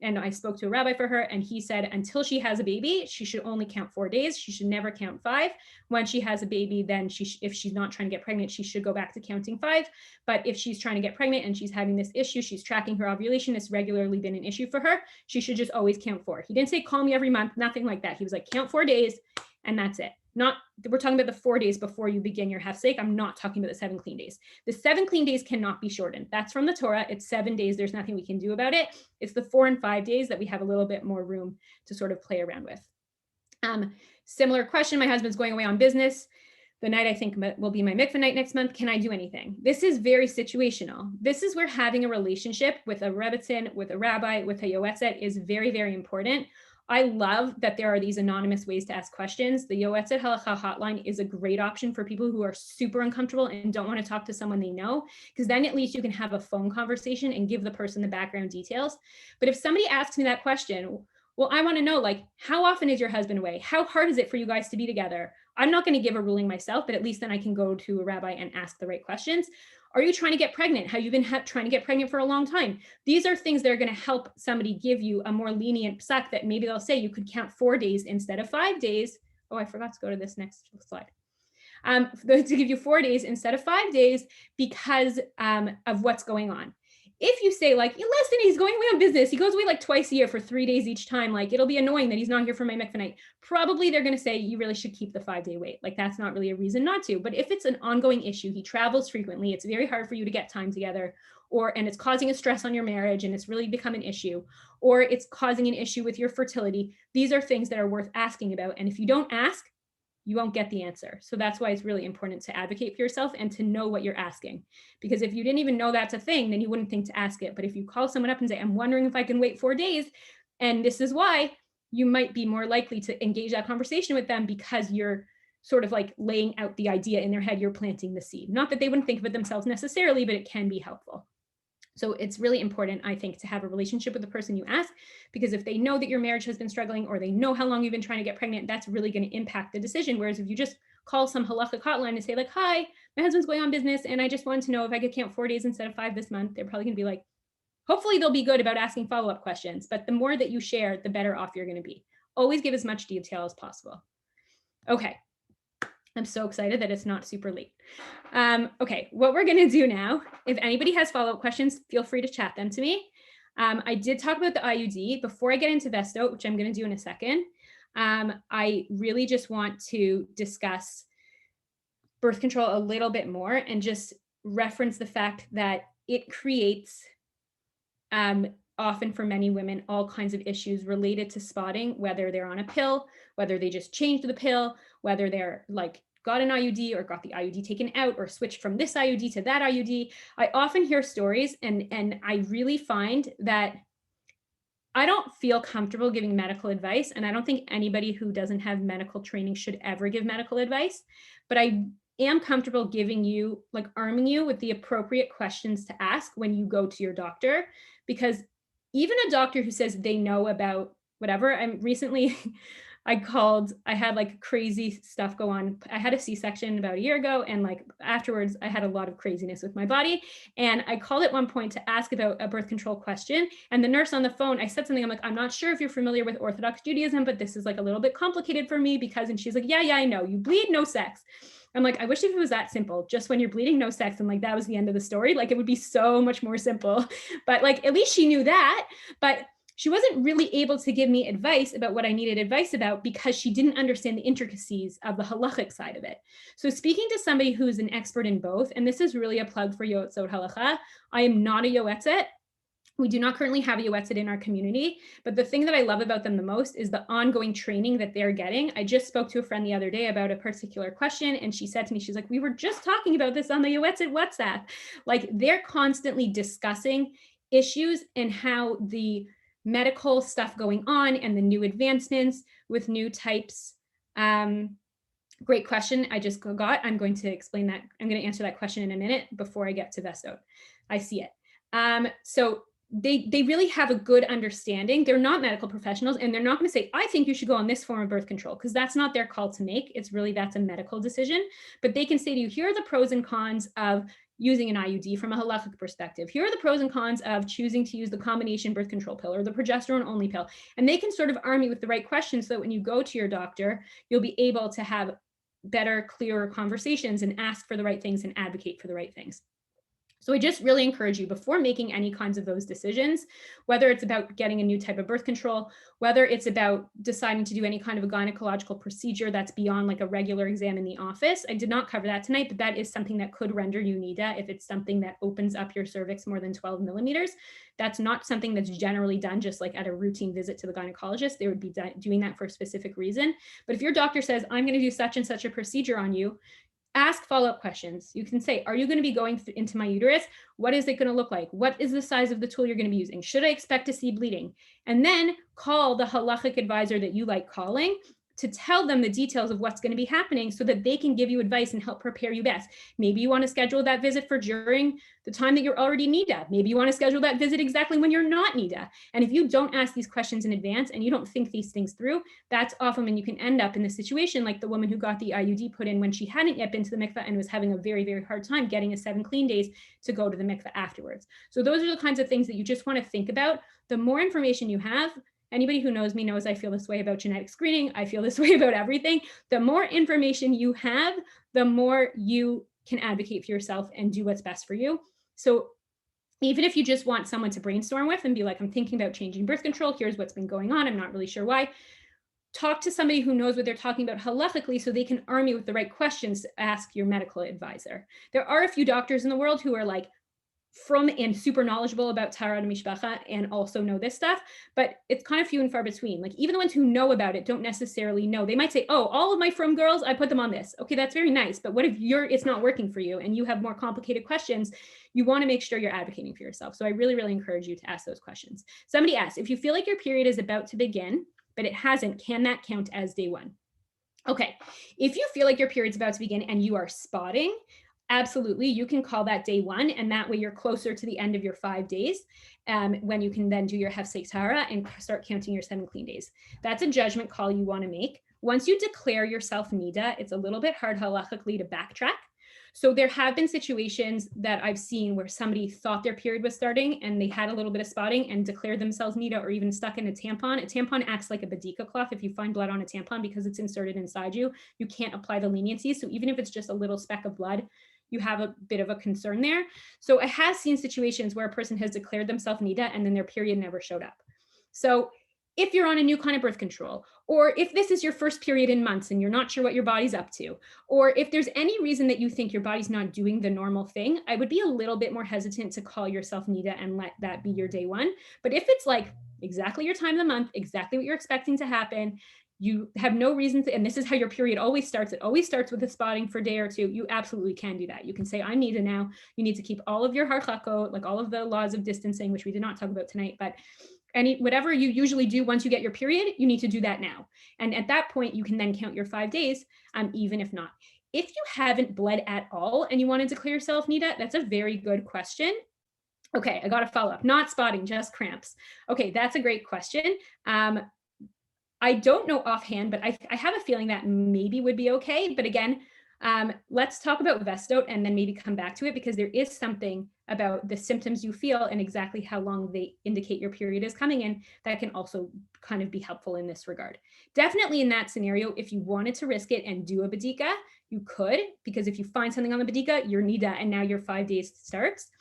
And I spoke to a rabbi for her, and he said until she has a baby, she should only count 4 days. She should never count 5. When she has a baby, then if she's not trying to get pregnant, she should go back to counting 5. But if she's trying to get pregnant and she's having this issue, she's tracking her ovulation, it's regularly been an issue for her, she should just always count 4. He didn't say call me every month, nothing like that. He was like count 4 days, and that's it. We're talking about the 4 days before you begin your hefsek. I'm not talking about the 7 clean days. The 7 clean days cannot be shortened. That's from the Torah. It's 7 days. There's nothing we can do about it. It's the 4 and 5 days that we have a little bit more room to sort of play around with. Similar question. My husband's going away on business. The night I think will be my mikveh night next month. Can I do anything? This is very situational. This is where having a relationship with a rebbetzin, with a rabbi, with a yoetzet is very, very important. I love that there are these anonymous ways to ask questions. The Yoetzet Halacha hotline is a great option for people who are super uncomfortable and don't want to talk to someone they know, because then at least you can have a phone conversation and give the person the background details. But if somebody asks me that question, well, I want to know, like, how often is your husband away? How hard is it for you guys to be together? I'm not going to give a ruling myself, but at least then I can go to a rabbi and ask the right questions. Are you trying to get pregnant? Have you been trying to get pregnant for a long time? These are things that are going to help somebody give you a more lenient psak that maybe they'll say you could count 4 days instead of 5 days. Oh, I forgot to go to this next slide. To give you 4 days instead of 5 days because of what's going on. If you say like, listen, he's going away on business, he goes away like twice a year for 3 days each time, like it'll be annoying that he's not here for my mikveh night. Probably they're going to say you really should keep the 5-day wait. Like that's not really a reason not to. But if it's an ongoing issue, he travels frequently, it's very hard for you to get time together, and it's causing a stress on your marriage and it's really become an issue, or it's causing an issue with your fertility, these are things that are worth asking about. And if you don't ask, you won't get the answer. So that's why it's really important to advocate for yourself and to know what you're asking. Because if you didn't even know that's a thing, then you wouldn't think to ask it. But if you call someone up and say, I'm wondering if I can wait 4 days, and this is why, you might be more likely to engage that conversation with them because you're sort of like laying out the idea in their head, you're planting the seed. Not that they wouldn't think of it themselves necessarily, but it can be helpful. So it's really important, I think, to have a relationship with the person you ask, because if they know that your marriage has been struggling or they know how long you've been trying to get pregnant, that's really going to impact the decision. Whereas if you just call some halachic hotline and say like, hi, my husband's going on business and I just wanted to know if I could count 4 days instead of 5 this month, they're probably going to be like, hopefully they'll be good about asking follow-up questions, but the more that you share, the better off you're going to be. Always give as much detail as possible. Okay. I'm so excited that it's not super late. Okay, what we're going to do now, if anybody has follow-up questions, feel free to chat them to me. I did talk about the IUD. Before I get into Vesto, which I'm going to do in a second, I really just want to discuss birth control a little bit more and just reference the fact that it creates, often for many women, all kinds of issues related to spotting, whether they're on a pill, whether they just changed the pill, whether they're like got an IUD or got the IUD taken out or switched from this IUD to that IUD. I often hear stories and I really find that I don't feel comfortable giving medical advice. And I don't think anybody who doesn't have medical training should ever give medical advice, but I am comfortable giving you, like arming you with the appropriate questions to ask when you go to your doctor, because even a doctor who says they know about whatever, I'm recently, I had like crazy stuff go on. I had a C-section about a year ago. And like afterwards, I had a lot of craziness with my body. And I called at one point to ask about a birth control question. And the nurse on the phone, I said something, I'm like, I'm not sure if you're familiar with Orthodox Judaism, but this is like a little bit complicated for me because, and she's like, yeah, I know. You bleed, no sex. I'm like, I wish if it was that simple, just when you're bleeding, no sex. And like, that was the end of the story. Like it would be so much more simple, but like, at least she knew that. But she wasn't really able to give me advice about what I needed advice about because she didn't understand the intricacies of the halachic side of it. So speaking to somebody who's an expert in both, and this is really a plug for Yoetzot Halacha, I am not a Yoetzet. We do not currently have a Yoetzet in our community, but the thing that I love about them the most is the ongoing training that they're getting. I just spoke to a friend the other day about a particular question, and she said to me, she's like, we were just talking about this on the Yoetzet WhatsApp. Like they're constantly discussing issues and how the medical stuff going on and the new advancements with new types. Great question I just got. I'm going to explain that. I'm going to answer that question in a minute before I get to Vesto. I see it. So they really have a good understanding. They're not medical professionals, and they're not going to say, I think you should go on this form of birth control, because that's not their call to make. It's really, that's a medical decision. But they can say to you, here are the pros and cons of using an IUD from a halachic perspective. Here are the pros and cons of choosing to use the combination birth control pill or the progesterone only pill. And they can sort of arm you with the right questions so that when you go to your doctor, you'll be able to have better, clearer conversations and ask for the right things and advocate for the right things. So I just really encourage you, before making any kinds of those decisions, whether it's about getting a new type of birth control, whether it's about deciding to do any kind of a gynecological procedure that's beyond like a regular exam in the office. I did not cover that tonight, but that is something that could render you NIDA if it's something that opens up your cervix more than 12 millimeters. That's not something that's generally done just like at a routine visit to the gynecologist. They would be doing that for a specific reason. But if your doctor says, I'm going to do such and such a procedure on you, ask follow-up questions. You can say, are you going to be going into my uterus? What is it going to look like? What is the size of the tool you're going to be using? Should I expect to see bleeding? And then call the halachic advisor that you like calling to tell them the details of what's going to be happening so that they can give you advice and help prepare you best. Maybe you want to schedule that visit for during the time that you're already NIDA. Maybe you want to schedule that visit exactly when you're not NIDA. And if you don't ask these questions in advance and you don't think these things through, that's often when you can end up in the situation like the woman who got the IUD put in when she hadn't yet been to the mikveh and was having a very, very hard time getting a 7 clean days to go to the mikveh afterwards. So those are the kinds of things that you just want to think about. The more information you have, anybody who knows me knows I feel this way about genetic screening. I feel this way about everything. The more information you have, the more you can advocate for yourself and do what's best for you. So even if you just want someone to brainstorm with and be like, I'm thinking about changing birth control, here's what's been going on, I'm not really sure why, talk to somebody who knows what they're talking about halachically so they can arm you with the right questions to ask your medical advisor. There are a few doctors in the world who are like from and super knowledgeable about Taharat and Hamishpacha and also know this stuff, but it's kind of few and far between. Like even the ones who know about it don't necessarily know. They might say, oh, all of my frum girls, I put them on this. Okay, that's very nice. But what if it's not working for you and you have more complicated questions? You want to make sure you're advocating for yourself. So I really, really encourage you to ask those questions. Somebody asked, if you feel like your period is about to begin, but it hasn't, can that count as day one? Okay, if you feel like your period's about to begin and you are spotting, absolutely, you can call that day one, and that way you're closer to the end of your 5 days when you can then do your Hefsek Sara and start counting your 7 clean days. That's a judgment call you want to make. Once you declare yourself Nida, it's a little bit hard halachically to backtrack. So there have been situations that I've seen where somebody thought their period was starting and they had a little bit of spotting and declared themselves Nida, or even stuck in a tampon. A tampon acts like a badika cloth. If you find blood on a tampon, because it's inserted inside you, you can't apply the leniency. So even if it's just a little speck of blood, you have a bit of a concern there. So I have seen situations where a person has declared themselves Nida and then their period never showed up. So if you're on a new kind of birth control, or if this is your first period in months and you're not sure what your body's up to, or if there's any reason that you think your body's not doing the normal thing, I would be a little bit more hesitant to call yourself Nida and let that be your day one. But if it's like exactly your time of the month, exactly what you're expecting to happen, you have no reason to, and this is how your period always starts. It always starts with a spotting for a day or two. You absolutely can do that. You can say, I'm Nida now. You need to keep all of your harchako, like all of the laws of distancing, which we did not talk about tonight, but whatever you usually do once you get your period, you need to do that now. And at that point, you can then count your 5 days, even if not. If you haven't bled at all and you want to declare yourself Nida, that's a very good question. Okay, I got to follow up. Not spotting, just cramps. Okay, that's a great question. I don't know offhand, but I have a feeling that maybe would be okay. But again, let's talk about Vestot and then maybe come back to it, because there is something about the symptoms you feel and exactly how long they indicate your period is coming in that can also kind of be helpful in this regard. Definitely in that scenario, if you wanted to risk it and do a badika, you could, because if you find something on the badika, you're Nida and now your 5 days starts.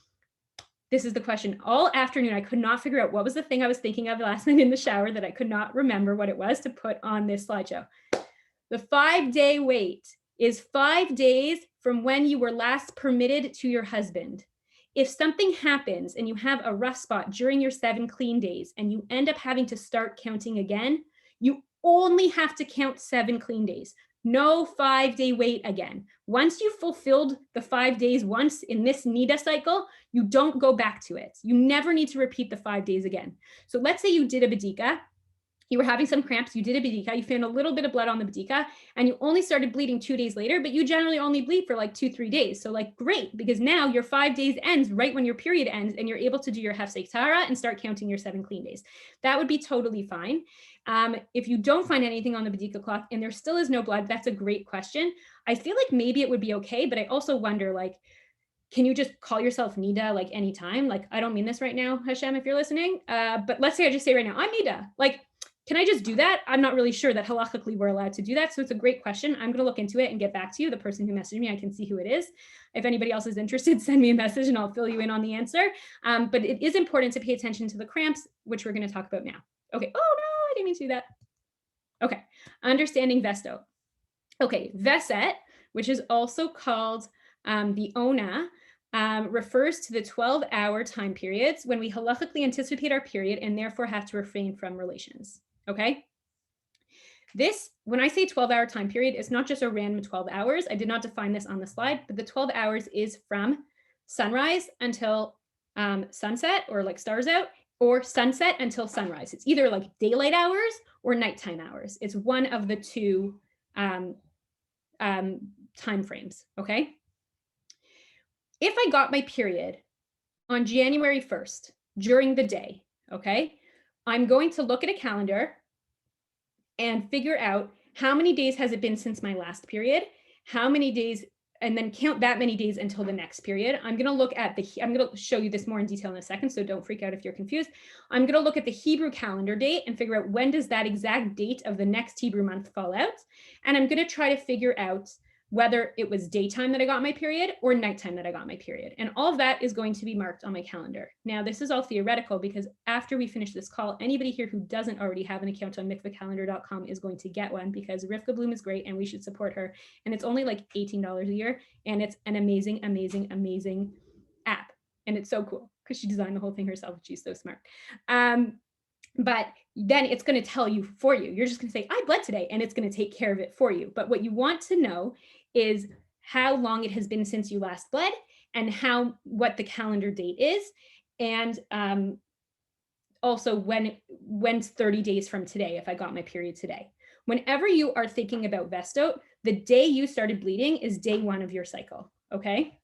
This is the question. All afternoon, I could not figure out what was the thing I was thinking of last night in the shower that I could not remember what it was to put on this slideshow. The 5-day wait is 5 days from when you were last permitted to your husband. If something happens and you have a rough spot during your 7 clean days and you end up having to start counting again, you only have to count 7 clean days. No 5-day wait again. Once you've fulfilled the 5 days once in this Nida cycle, you don't go back to it. You never need to repeat the 5 days again. So let's say you did a badika, you were having some cramps, you did a badika, you found a little bit of blood on the badika, and you only started bleeding 2 days later, but you generally only bleed for like 2-3 days. So like, great, because now your 5 days ends right when your period ends and you're able to do your Hefsek Sara and start counting your 7 clean days. That would be totally fine. If you don't find anything on the badika cloth and there still is no blood, that's a great question. I feel like maybe it would be okay, but I also wonder, like, can you just call yourself Nida like anytime? Like, I don't mean this right now, Hashem, if you're listening, but let's say I just say right now, I'm Nida. Like, can I just do that? I'm not really sure that halachically we're allowed to do that. So it's a great question. I'm going to look into it and get back to you. The person who messaged me, I can see who it is. If anybody else is interested, send me a message and I'll fill you in on the answer. But it is important to pay attention to the cramps, which we're going to talk about now. Okay. Oh, no, I didn't mean to do that. Okay. Understanding Vesto. Okay. Veset, which is also called the Ona, refers to the 12-hour time periods when we halachically anticipate our period and therefore have to refrain from relations. Okay. This, when I say 12-hour time period, it's not just a random 12 hours. I did not define this on the slide, but the 12 hours is from sunrise until sunset, or like stars out, or sunset until sunrise. It's either like daylight hours or nighttime hours. It's one of the two time frames. Okay. If I got my period on January 1st during the day, okay, I'm going to look at a calendar and figure out how many days has it been since my last period, how many days, and then count that many days until the next period. I'm going to look at I'm going to show you this more in detail in a second, so don't freak out if you're confused. I'm going to look at the Hebrew calendar date and figure out when does that exact date of the next Hebrew month fall out. And I'm going to try to figure out whether it was daytime that I got my period or nighttime that I got my period. And all of that is going to be marked on my calendar. Now, this is all theoretical because after we finish this call, anybody here who doesn't already have an account on mikvahcalendar.com is going to get one, because Rivka Bloom is great and we should support her. And it's only like $18 a year. And it's an amazing, amazing, amazing app. And it's so cool because she designed the whole thing herself. She's so smart. But then it's going to tell you for you. You're just going to say, I bled today, and it's going to take care of it for you. But what you want to know is how long it has been since you last bled and what the calendar date is. And also when's 30 days from today if I got my period today. Whenever you are thinking about Vestote, the day you started bleeding is day 1 of your cycle, okay?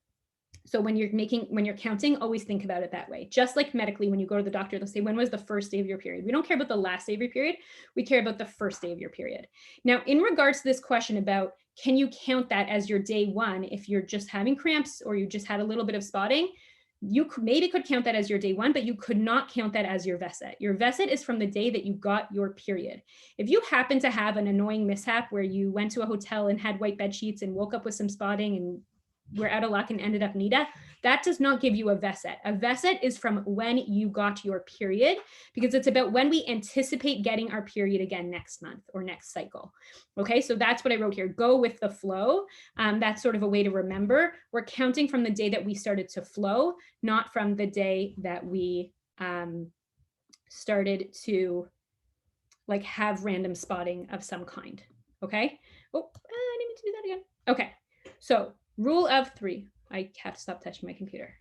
So when you're counting, always think about it that way. Just like medically, when you go to the doctor, they'll say, when was the first day of your period? We don't care about the last day of your period. We care about the first day of your period. Now, in regards to this question about, can you count that as your day 1 if you're just having cramps or you just had a little bit of spotting? You maybe could count that as your day 1, but you could not count that as your VESET. Your VESET is from the day that you got your period. If you happen to have an annoying mishap where you went to a hotel and had white bed sheets and woke up with some spotting and were out of luck and ended up NIDA, that does not give you a VESET. A VESET is from when you got your period, because it's about when we anticipate getting our period again next month or next cycle. Okay, so that's what I wrote here. Go with the flow. That's sort of a way to remember. We're counting from the day that we started to flow, not from the day that we started to like have random spotting of some kind. Okay. Oh, I didn't mean to do that again. Okay, so rule of 3. I have to stop touching my computer.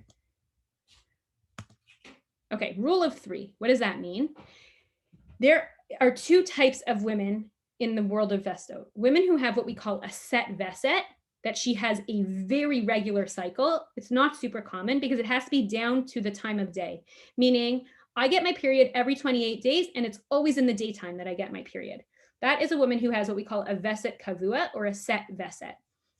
Okay, rule of 3. What does that mean? There are 2 types of women in the world of Vestote. Women who have what we call a set VESET, that she has a very regular cycle. It's not super common because it has to be down to the time of day, meaning I get my period every 28 days and it's always in the daytime that I get my period. That is a woman who has what we call a VESET kavua, or a set VESET.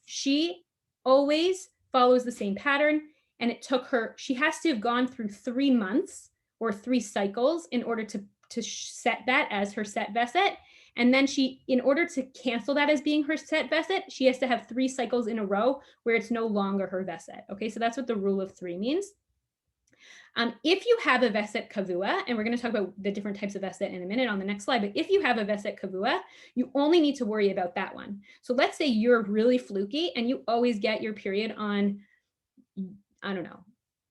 She always follows the same pattern, and it took her, she has to have gone through 3 months or 3 cycles in order to set that as her set VESET. And then she, in order to cancel that as being her set VESET, she has to have 3 cycles in a row where it's no longer her VESET. Okay, so that's what the rule of 3 means. If you have a VESET kavua, and we're going to talk about the different types of VESET in a minute on the next slide, but if you have a VESET kavua, you only need to worry about that one. So let's say you're really fluky and you always get your period on, I don't know,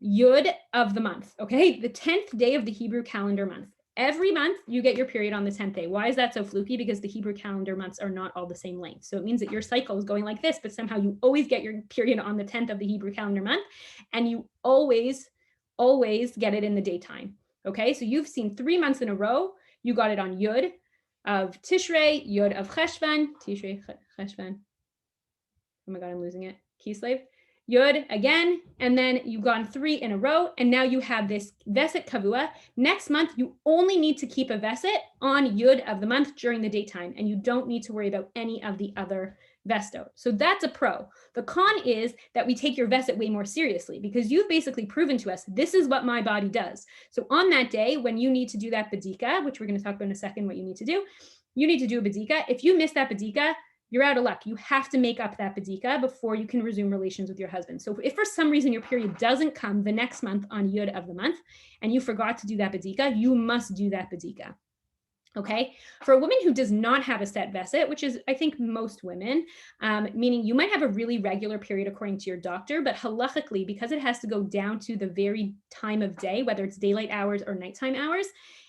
Yud of the month, okay? The 10th day of the Hebrew calendar month. Every month you get your period on the 10th day. Why is that so fluky? Because the Hebrew calendar months are not all the same length. So it means that your cycle is going like this, but somehow you always get your period on the 10th of the Hebrew calendar month, and you always get it in the daytime. Okay, so you've seen 3 months in a row. You got it on Yud of Tishrei, Yud of Cheshvan, Tishrei, Cheshvan. Oh my God, I'm losing it. Kislev. Yud again, and then you've gone 3 in a row, and now you have this VESET kavua. Next month, you only need to keep a VESET on Yud of the month during the daytime, and you don't need to worry about any of the other Vestote. So that's a pro. The con is that we take your VESET way more seriously, because you've basically proven to us, this is what my body does. So on that day, when you need to do that badika, which we're going to talk about in a second, what you need to do, you need to do a badika. If you miss that badika, you're out of luck. You have to make up that badika before you can resume relations with your husband. So if for some reason your period doesn't come the next month on Yud of the month, and you forgot to do that badika, you must do that badika. Okay, for a woman who does not have a set VESET, which is, I think, most women, meaning you might have a really regular period according to your doctor, but halachically, because it has to go down to the very time of day, whether it's daylight hours or nighttime hours,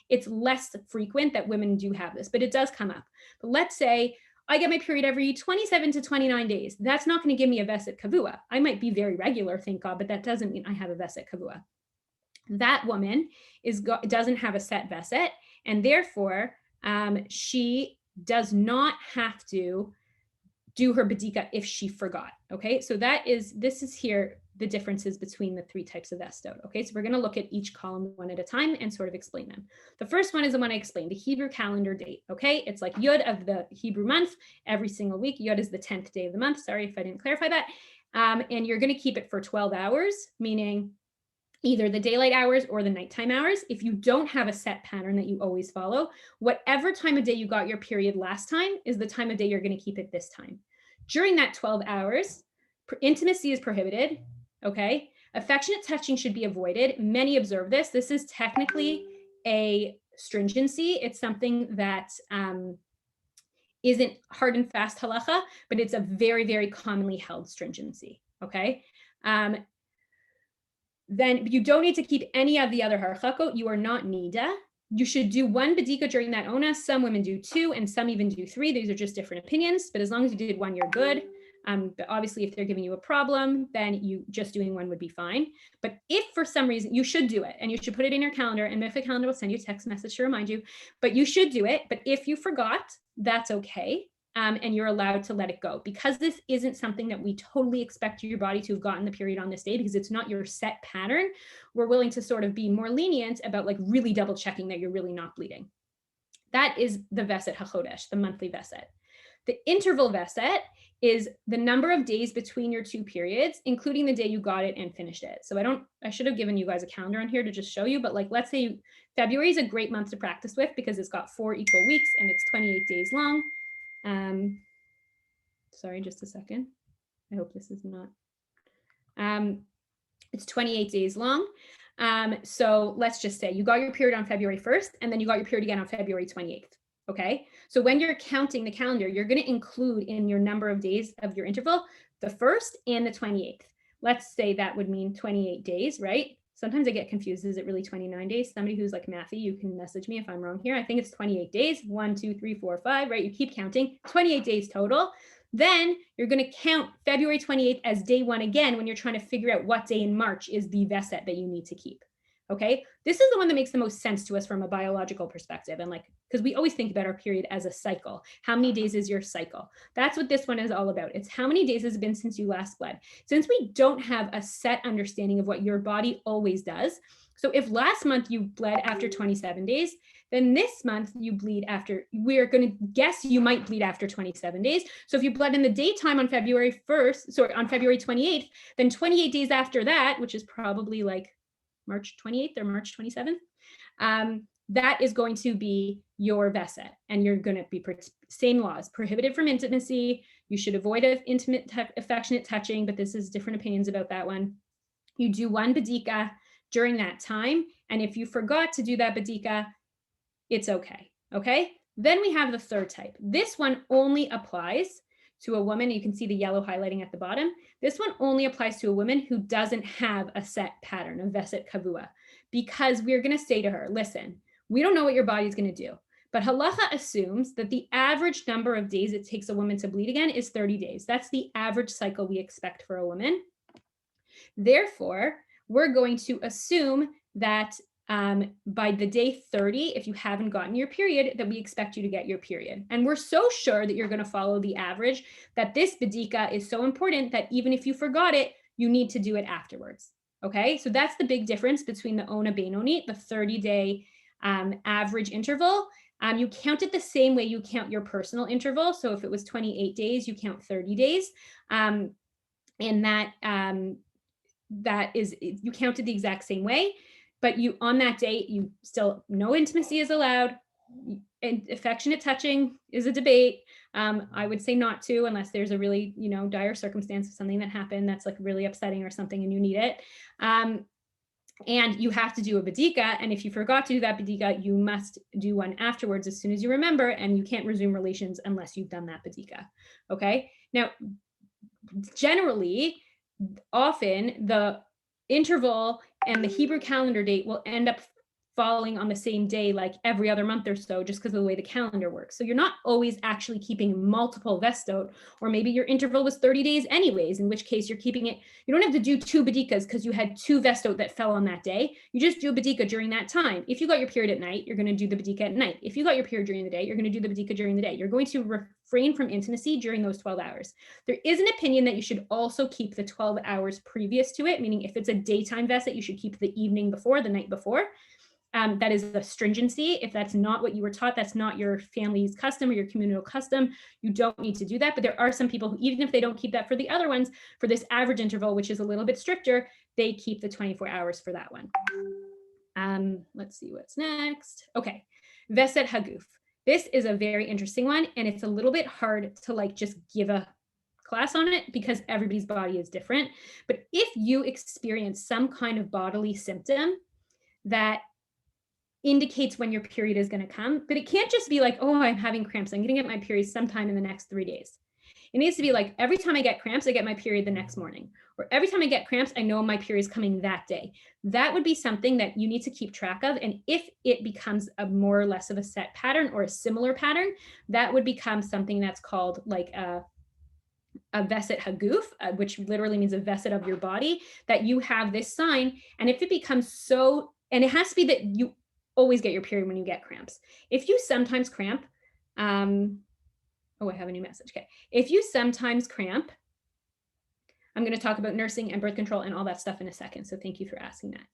it's less frequent that women do have this, but it does come up. But let's say I get my period every 27 to 29 days. That's not going to give me a VESET kavua. I might be very regular, thank God, but that doesn't mean I have a VESET kavua. That woman doesn't have a set VESET, and therefore she does not have to do her badika if she forgot. Okay, so this is here the differences between the 3 types of Vestote. Okay, so we're going to look at each column one at a time and sort of explain them. The first one is the one I explained, the Hebrew calendar date. Okay, it's like Yud of the Hebrew month every single week. Yud is the 10th day of the month. Sorry if I didn't clarify that. And you're going to keep it for 12 hours, meaning either the daylight hours or the nighttime hours. If you don't have a set pattern that you always follow, whatever time of day you got your period last time is the time of day you're going to keep it this time. During that 12 hours, intimacy is prohibited. Okay, affectionate touching should be avoided. Many observe this. This is technically a stringency. It's something that isn't hard and fast halacha, but it's a very, very commonly held stringency. Okay. then you don't need to keep any of the other harchakot. You are not nida. You should do one badika during that ona. Some women do 2 and some even do 3. These are just different opinions, but as long as you did 1, you're good. But obviously if they're giving you a problem, then you just doing 1 would be fine. But if for some reason, you should do it and you should put it in your calendar, and if a calendar will send you a text message to remind you, but you should do it. But if you forgot, that's okay. And you're allowed to let it go, because this isn't something that we totally expect your body to have gotten the period on this day, because it's not your set pattern. We're willing to sort of be more lenient about like really double checking that you're really not bleeding. That is the Veset HaChodesh, the monthly Veset. The interval Veset is the number of days between your 2 periods, including the day you got it and finished it. So I should have given you guys a calendar on here to just show you, but like, let's say February is a great month to practice with because it's got 4 equal weeks and it's 28 days long. Sorry, just a second. I hope this is not. It's 28 days long. So let's just say you got your period on February 1st, and then you got your period again on February 28th. Okay. So when you're counting the calendar, you're going to include in your number of days of your interval, the 1st and the 28th. Let's say that would mean 28 days, right? Sometimes I get confused. Is it really 29 days? Somebody who's like mathy, you can message me if I'm wrong here. I think it's 28 days. 1, 2, 3, 4, 5, right? You keep counting. 28 days total. Then you're going to count February 28th as day 1 again when you're trying to figure out what day in March is the Veset that you need to keep. Okay, this is the one that makes the most sense to us from a biological perspective. And like, because we always think about our period as a cycle. How many days is your cycle? That's what this one is all about. It's how many days has it been since you last bled. Since we don't have a set understanding of what your body always does. So if last month you bled after 27 days, then this month you bleed after, we're going to guess you might bleed after 27 days. So if you bled in the daytime on February 1st, sorry, on February 28th, then 28 days after that, which is probably like March 28th or March 27th, that is going to be your Veset. And you're going to be same laws, prohibited from intimacy. You should avoid intimate, affectionate touching, but this is different opinions about that one. You do 1 badika during that time. And if you forgot to do that badika, it's okay. Okay. Then we have the 3rd type. This one only applies to a woman. You can see the yellow highlighting at the bottom. This one only applies to a woman who doesn't have a set pattern of Veset Kavua, because we're going to say to her, listen, we don't know what your body's going to do, but halacha assumes that the average number of days it takes a woman to bleed again is 30 days. That's the average cycle we expect for a woman. Therefore, we're going to assume that by the day 30, if you haven't gotten your period, that we expect you to get your period. And we're so sure that you're going to follow the average that this badika is so important that even if you forgot it, you need to do it afterwards. Okay, so that's the big difference between the Ona Benoni, the 30-day average interval. You count it the same way you count your personal interval. So if it was 28 days, you count 30 days. And that is, you count it the exact same way. But you, on that day, you still, no intimacy is allowed. And affectionate touching is a debate. I would say not to, unless there's a really, dire circumstance of something that happened that's like really upsetting or something and you need it. And you have to do a badika. And if you forgot to do that badika, you must do one afterwards as soon as you remember, and you can't resume relations unless you've done that badika. Okay. Now, generally, often the interval and the Hebrew calendar date will end up falling on the same day, like every other month or so, just because of the way the calendar works. So you're not always actually keeping multiple vestot, or maybe your interval was 30 days anyways, in which case you're keeping it. You don't have to do 2 badikas because you had 2 vestot that fell on that day. You just do a badika during that time. If you got your period at night, you're going to do the badika at night. If you got your period during the day, you're going to do the badika during the day. You're going to refrain from intimacy during those 12 hours. There is an opinion that you should also keep the 12 hours previous to it, meaning if it's a daytime vesset, you should keep the evening before, the night before. That is a stringency. If that's not what you were taught, that's not your family's custom or your communal custom, you don't need to do that. But there are some people who, even if they don't keep that for the other ones, for this average interval, which is a little bit stricter, they keep the 24 hours for that one. Let's see what's next. Okay, Veset Haguf. This is a very interesting one, and it's a little bit hard to like just give a class on it because everybody's body is different. But if you experience some kind of bodily symptom that indicates when your period is going to come, but it can't just be like, oh, I'm having cramps, I'm going to get my period sometime in the next 3 days. It needs to be like, every time I get cramps, I get my period the next morning, or every time I get cramps, I know my period is coming that day. That would be something that you need to keep track of. And if it becomes a more or less of a set pattern or a similar pattern, that would become something that's called like a veset haguf, which literally means a veset of your body, that you have this sign. And if it becomes so, and it has to be that you always get your period when you get cramps. If you sometimes cramp, oh, I have a new message. Okay. If you sometimes cramp, I'm going to talk about nursing and birth control and all that stuff in a second. So thank you for asking that.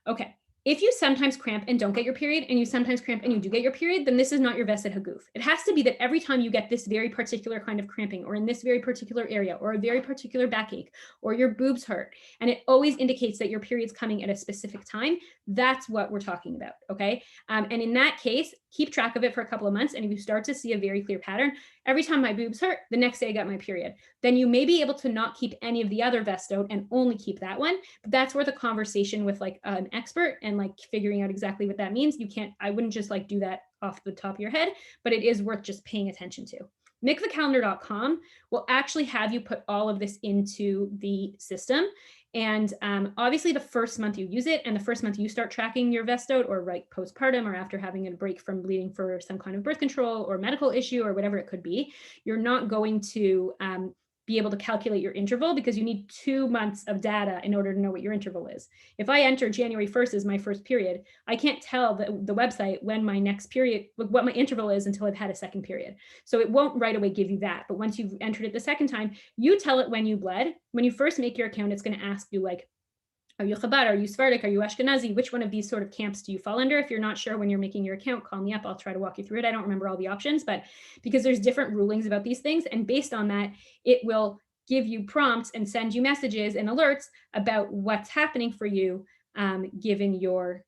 Okay. If you sometimes cramp and don't get your period, and you sometimes cramp and you do get your period, then this is not your veset haguf. It has to be that every time you get this very particular kind of cramping, or in this very particular area, or a very particular backache, or your boobs hurt, and it always indicates that your period's coming at a specific time, that's what we're talking about, okay? And in that case, keep track of it for a couple of months, and if you start to see a very clear pattern, every time my boobs hurt, the next day I got my period, then you may be able to not keep any of the other vestot and only keep that one. But that's worth a conversation with like an expert and like figuring out exactly what that means. I wouldn't just like do that off the top of your head, but it is worth just paying attention to. Mikvahcalendar.com will actually have you put all of this into the system. And obviously the first month you use it, and the first month you start tracking your vestot, or right postpartum, or after having a break from bleeding for some kind of birth control or medical issue or whatever it could be, you're not going to be able to calculate your interval, because you need 2 months of data in order to know what your interval is. If I enter January 1st as my first period, I can't tell the website when my next period, what my interval is, until I've had a second period. So it won't right away give you that. But once you've entered it the second time, you tell it when you bled. When you first make your account, it's going to ask you like, are you Chabad? Are you Sephardic? Are you Ashkenazi? Which one of these sort of camps do you fall under? If you're not sure when you're making your account, call me up. I'll try to walk you through it. I don't remember all the options, but because there's different rulings about these things, and based on that, it will give you prompts and send you messages and alerts about what's happening for you, given your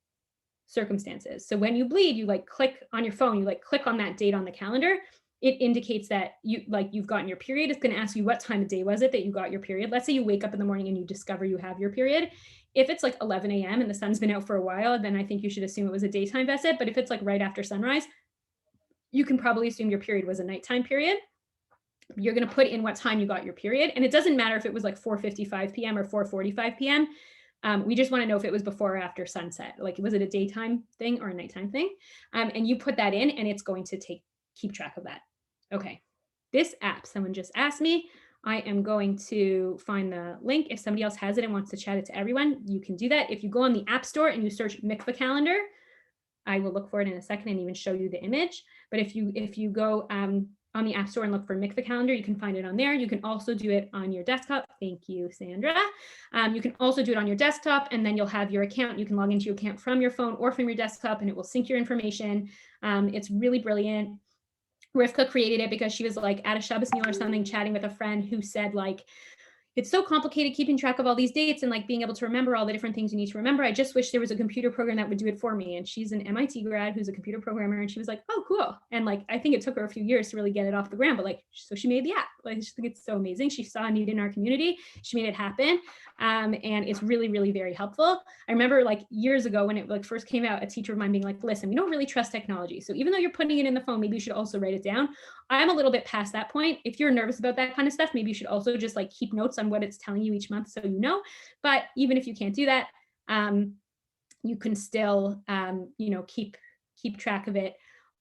circumstances. So when you bleed, you like click on your phone, you like click on that date on the calendar. It indicates that you've gotten your period. It's going to ask you what time of day was it that you got your period. Let's say you wake up in the morning and you discover you have your period. If it's like 11 a.m. and the sun's been out for a while, then I think you should assume it was a daytime veset. But if it's like right after sunrise, you can probably assume your period was a nighttime period. You're going to put in what time you got your period. And it doesn't matter if it was like 4:55 p.m. or 4:45 p.m. We just want to know if it was before or after sunset. Like, was it a daytime thing or a nighttime thing? And you put that in, and it's going to keep track of that. Okay. This app, someone just asked me. I am going to find the link. If somebody else has it and wants to chat it to everyone, you can do that. If you go on the App Store and you search Mikvah Calendar, I will look for it in a second and even show you the image. But if you go on the App Store and look for Mikvah Calendar, you can find it on there. You can also do it on your desktop. Thank you, Sandra. You can also do it on your desktop, and then you'll have your account. You can log into your account from your phone or from your desktop, and it will sync your information. It's really brilliant. Rivka created it because she was like at a Shabbos meal or something, chatting with a friend who said like, it's so complicated keeping track of all these dates and like being able to remember all the different things you need to remember. I just wish there was a computer program that would do it for me. And she's an MIT grad who's a computer programmer. And she was like, oh, cool. And like, I think it took her a few years to really get it off the ground, but like, so she made the app. Like, I just think it's so amazing. She saw a need in our community. She made it happen. And it's really, really very helpful. I remember like years ago when it like first came out, a teacher of mine being like, listen, we don't really trust technology. So even though you're putting it in the phone, maybe you should also write it down. I'm a little bit past that point. If you're nervous about that kind of stuff, maybe you should also just like keep notes on what it's telling you each month so you know. But even if you can't do that, you can still keep track of it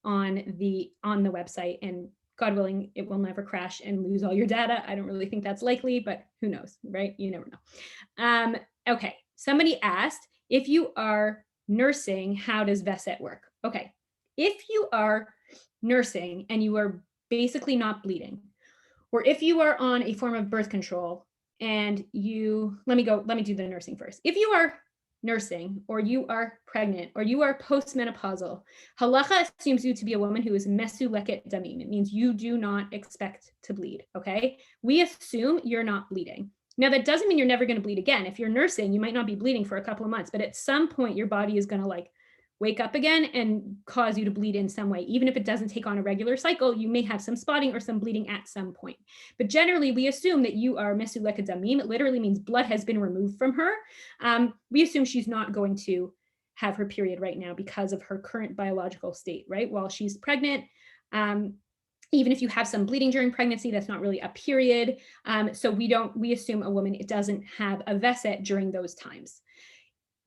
on the website, and God willing, it will never crash and lose all your data. I don't really think that's likely, but who knows, right? You never know. Okay, somebody asked, if you are nursing, how does veset work? Okay, if you are nursing and you are basically not bleeding, or if you are on a form of birth control and let me do the nursing first. If you are nursing, or you are pregnant, or you are postmenopausal, halacha assumes you to be a woman who is mesuleket damim. It means you do not expect to bleed, okay? We assume you're not bleeding. Now, that doesn't mean you're never going to bleed again. If you're nursing, you might not be bleeding for a couple of months, but at some point your body is going to like wake up again and cause you to bleed in some way. Even if it doesn't take on a regular cycle, you may have some spotting or some bleeding at some point. But generally, we assume that you are mesuleket damim. It literally means blood has been removed from her. We assume she's not going to have her period right now because of her current biological state, right? While she's pregnant, Even if you have some bleeding during pregnancy, that's not really a period. So we assume a woman doesn't have a VESET during those times.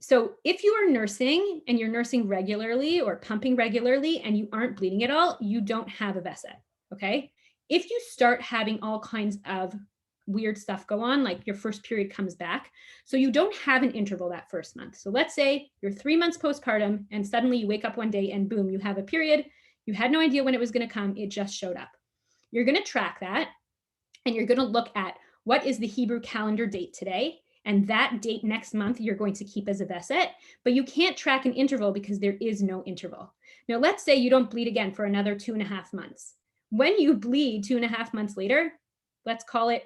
So if you are nursing and you're nursing regularly or pumping regularly and you aren't bleeding at all, you don't have a VESET, okay? If you start having all kinds of weird stuff go on, like your first period comes back, so you don't have an interval that first month. So let's say you're 3 months postpartum and suddenly you wake up one day and boom, you have a period. You had no idea when it was going to come. It just showed up. You're going to track that and you're going to look at what is the Hebrew calendar date today. And that date next month, you're going to keep as a VESET, but you can't track an interval because there is no interval. Now, let's say you don't bleed again for another 2.5 months. When you bleed 2.5 months later, let's call it,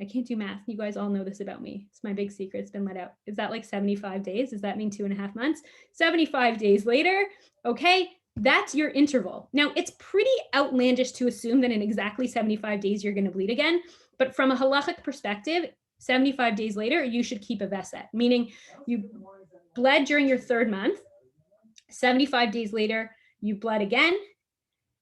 I can't do math. You guys all know this about me. It's my big secret. It's been let out. Is that like 75 days? Does that mean 2.5 months? 75 days later, okay, that's your interval. Now, it's pretty outlandish to assume that in exactly 75 days, you're going to bleed again. But from a halachic perspective, 75 days later, you should keep a VESET, meaning you bled during your 3rd month. 75 days later, you bled again.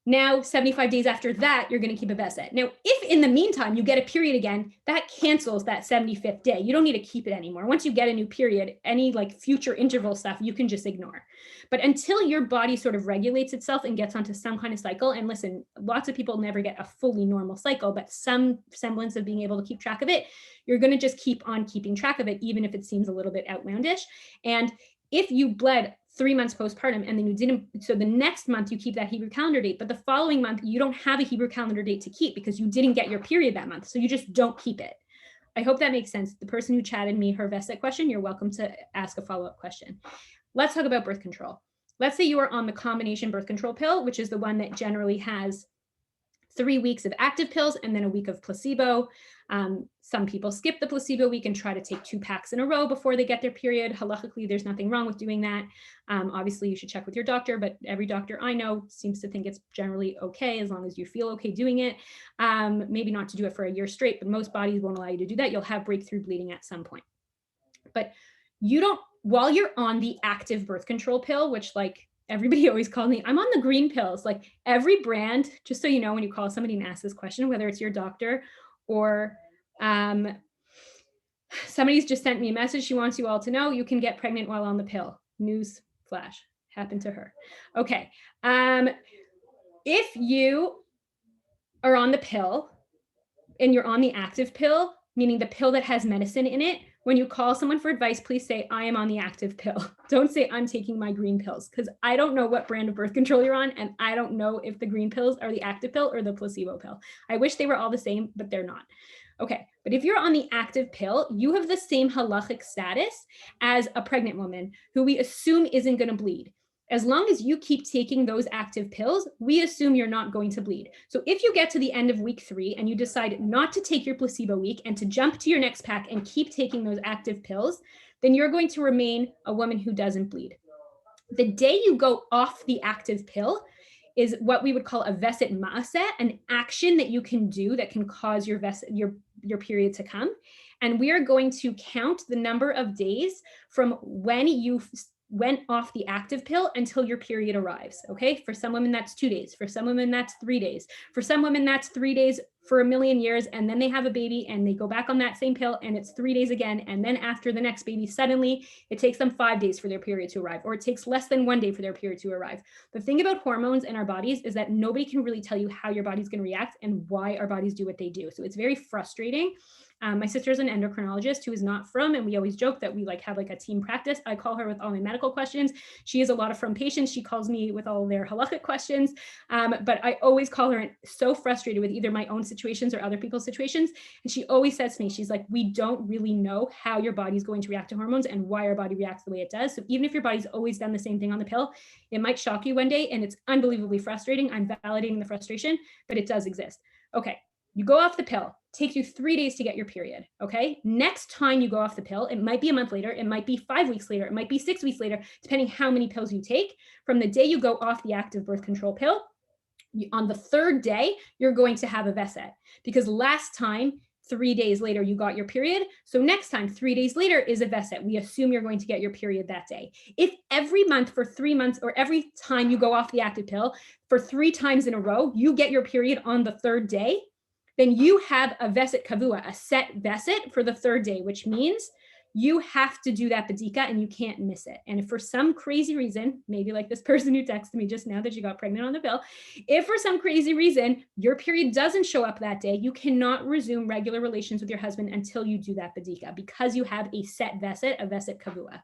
Now, 75 days after that, you're going to keep a VESET. Now, if in the meantime you get a period again, that cancels that 75th day. You don't need to keep it anymore. Once you get a new period, any like future interval stuff, you can just ignore. But until your body sort of regulates itself and gets onto some kind of cycle, and listen, lots of people never get a fully normal cycle, but some semblance of being able to keep track of it, you're going to just keep on keeping track of it, even if it seems a little bit outlandish. And if you bled 3 months postpartum and then you didn't, so the next month you keep that Hebrew calendar date, but the following month you don't have a Hebrew calendar date to keep because you didn't get your period that month. So you just don't keep it. I hope that makes sense. The person who chatted me her VESET question, you're welcome to ask a follow-up question. Let's talk about birth control. Let's say you are on the combination birth control pill, which is the one that generally has 3 weeks of active pills and then a week of placebo. Some people skip the placebo week and try to take 2 packs in a row before they get their period. Halachically, there's nothing wrong with doing that. Obviously, you should check with your doctor, but every doctor I know seems to think it's generally okay as long as you feel okay doing it. Maybe not to do it for a year straight, but most bodies won't allow you to do that. You'll have breakthrough bleeding at some point. But you don't, while you're on the active birth control pill, which like everybody always calls me, I'm on the green pills. Like every brand, just so you know, when you call somebody and ask this question, whether it's your doctor or somebody's just sent me a message. She wants you all to know you can get pregnant while on the pill. News flash, happened to her. Okay. If you are on the pill and you're on the active pill, meaning the pill that has medicine in it, when you call someone for advice, please say, I am on the active pill. Don't say I'm taking my green pills, because I don't know what brand of birth control you're on, and I don't know if the green pills are the active pill or the placebo pill. I wish they were all the same, but they're not. Okay, but if you're on the active pill, you have the same halachic status as a pregnant woman who we assume isn't going to bleed. As long as you keep taking those active pills, we assume you're not going to bleed. So if you get to the end of week 3 and you decide not to take your placebo week and to jump to your next pack and keep taking those active pills, then you're going to remain a woman who doesn't bleed. The day you go off the active pill is what we would call a VESET ma'aseh, an action that you can do that can cause your period to come. And we are going to count the number of days from when you went off the active pill until your period arrives. Okay. For some women, that's 2 days. For some women, that's 3 days. For some women, that's 3 days for a million years. And then they have a baby and they go back on that same pill and it's 3 days again. And then after the next baby, suddenly it takes them 5 days for their period to arrive, or it takes less than 1 day for their period to arrive. The thing about hormones in our bodies is that nobody can really tell you how your body's going to react and why our bodies do what they do. So it's very frustrating. My sister's an endocrinologist who is not from, and we always joke that we have a team practice. I call her with all my medical questions. She has a lot of from patients. She calls me with all their halachic questions. But I always call her so frustrated with either my own situations or other people's situations. And she always says to me, she's like, we don't really know how your body's going to react to hormones and why our body reacts the way it does. So even if your body's always done the same thing on the pill, it might shock you one day and it's unbelievably frustrating. I'm validating the frustration, but it does exist. Okay. You go off the pill, takes you 3 days to get your period, okay? Next time you go off the pill, it might be a month later, it might be 5 weeks later, it might be 6 weeks later, depending how many pills you take. From the day you go off the active birth control pill, on the 3rd day, you're going to have a VESET, because last time, 3 days later, you got your period. So next time, 3 days later is a Veset. We assume you're going to get your period that day. If every month for 3 months, or every time you go off the active pill for 3 times in a row, you get your period on the 3rd day, then you have a Veset Kavua, a set Veset for the 3rd day, which means you have to do that Badika and you can't miss it. And if for some crazy reason, maybe like this person who texted me just now that she got pregnant on the pill, if for some crazy reason your period doesn't show up that day, you cannot resume regular relations with your husband until you do that Badika, because you have a set Veset, a Veset Kavua.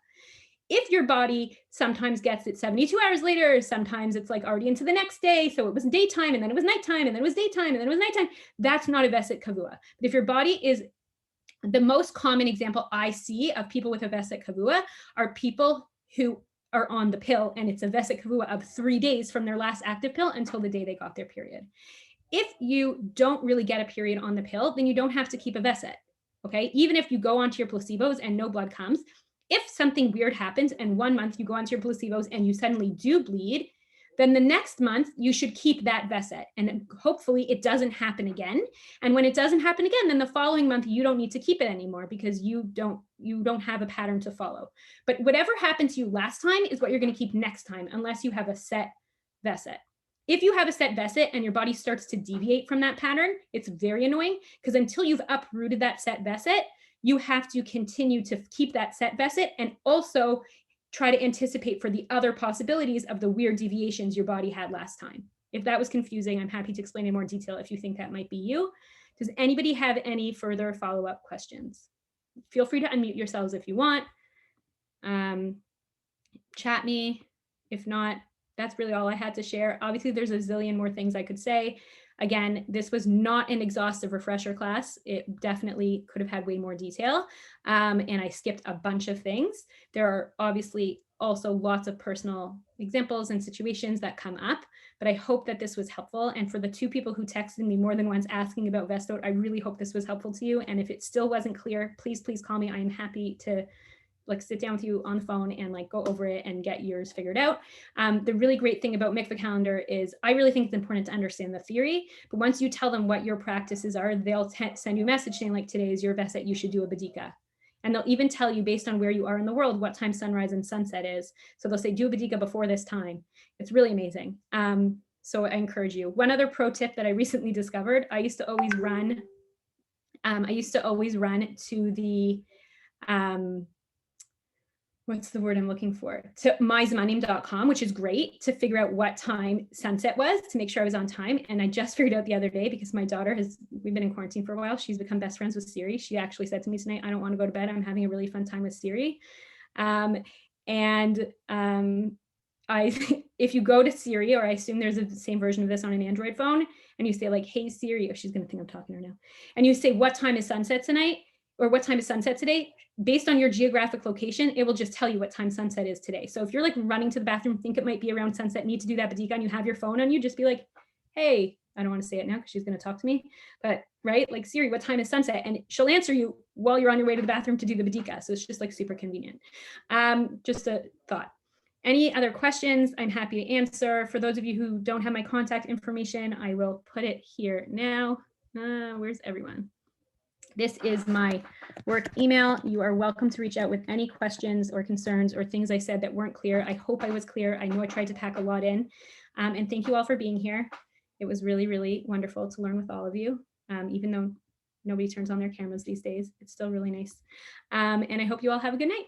If your body sometimes gets it 72 hours later, sometimes it's like already into the next day, so it was daytime and then it was nighttime and then it was daytime and then it was nighttime, that's not a Veset Kavua. But if your body is, the most common example I see of people with a Veset Kavua are people who are on the pill and it's a Veset Kavua of 3 days from their last active pill until the day they got their period. If you don't really get a period on the pill, then you don't have to keep a Veset, okay? Even if you go onto your placebos and no blood comes, if something weird happens and 1 month you go onto your placebos and you suddenly do bleed, then the next month you should keep that Veset, and hopefully it doesn't happen again. And when it doesn't happen again, then the following month you don't need to keep it anymore, because you don't have a pattern to follow. But whatever happened to you last time is what you're going to keep next time, unless you have a set Veset. If you have a set Veset and your body starts to deviate from that pattern, it's very annoying, because until you've uprooted that set Veset, you have to continue to keep that set Veset and also try to anticipate for the other possibilities of the weird deviations your body had last time. If that was confusing, I'm happy to explain in more detail if you think that might be you. Does anybody have any further follow-up questions? Feel free to unmute yourselves if you want. Chat me. If not, that's really all I had to share. Obviously, there's a zillion more things I could say. Again, this was not an exhaustive refresher class. It definitely could have had way more detail. And I skipped a bunch of things. There are obviously also lots of personal examples and situations that come up, but I hope that this was helpful. And for the 2 people who texted me more than once asking about Vestote, I really hope this was helpful to you. And if it still wasn't clear, please call me. I am happy to sit down with you on the phone and go over it and get yours figured out. The really great thing about Mikvah Calendar is I really think it's important to understand the theory, but once you tell them what your practices are, they'll send you a message saying today is your Veset, you should do a Badika. And they'll even tell you based on where you are in the world, what time sunrise and sunset is. So they'll say, do a Badika before this time. It's really amazing. So I encourage you. One other pro tip that I recently discovered, I used to always run to the, what's the word I'm looking for? To myzamanim.com, which is great to figure out what time sunset was to make sure I was on time. And I just figured out the other day, because my daughter we've been in quarantine for a while. She's become best friends with Siri. She actually said to me tonight, I don't want to go to bed. I'm having a really fun time with Siri. If you go to Siri, or I assume there's the same version of this on an Android phone, and you say hey Siri, she's going to think I'm talking to her now. And you say, what time is sunset tonight? Or what time is sunset today? Based on your geographic location, it will just tell you what time sunset is today. So if you're running to the bathroom, think it might be around sunset, need to do that Badika, and you have your phone on you, just be like, hey, I don't want to say it now because she's going to talk to me, but right, Siri, what time is sunset? And she'll answer you while you're on your way to the bathroom to do the Badika. So it's just super convenient. Just a thought. Any other questions? I'm happy to answer. For those of you who don't have my contact information, I will put it here now. Where's everyone? This is my work email. You are welcome to reach out with any questions or concerns or things I said that weren't clear. I hope I was clear. I know I tried to pack a lot in. And thank you all for being here. It was really, really wonderful to learn with all of you. Even though nobody turns on their cameras these days, it's still really nice. And I hope you all have a good night.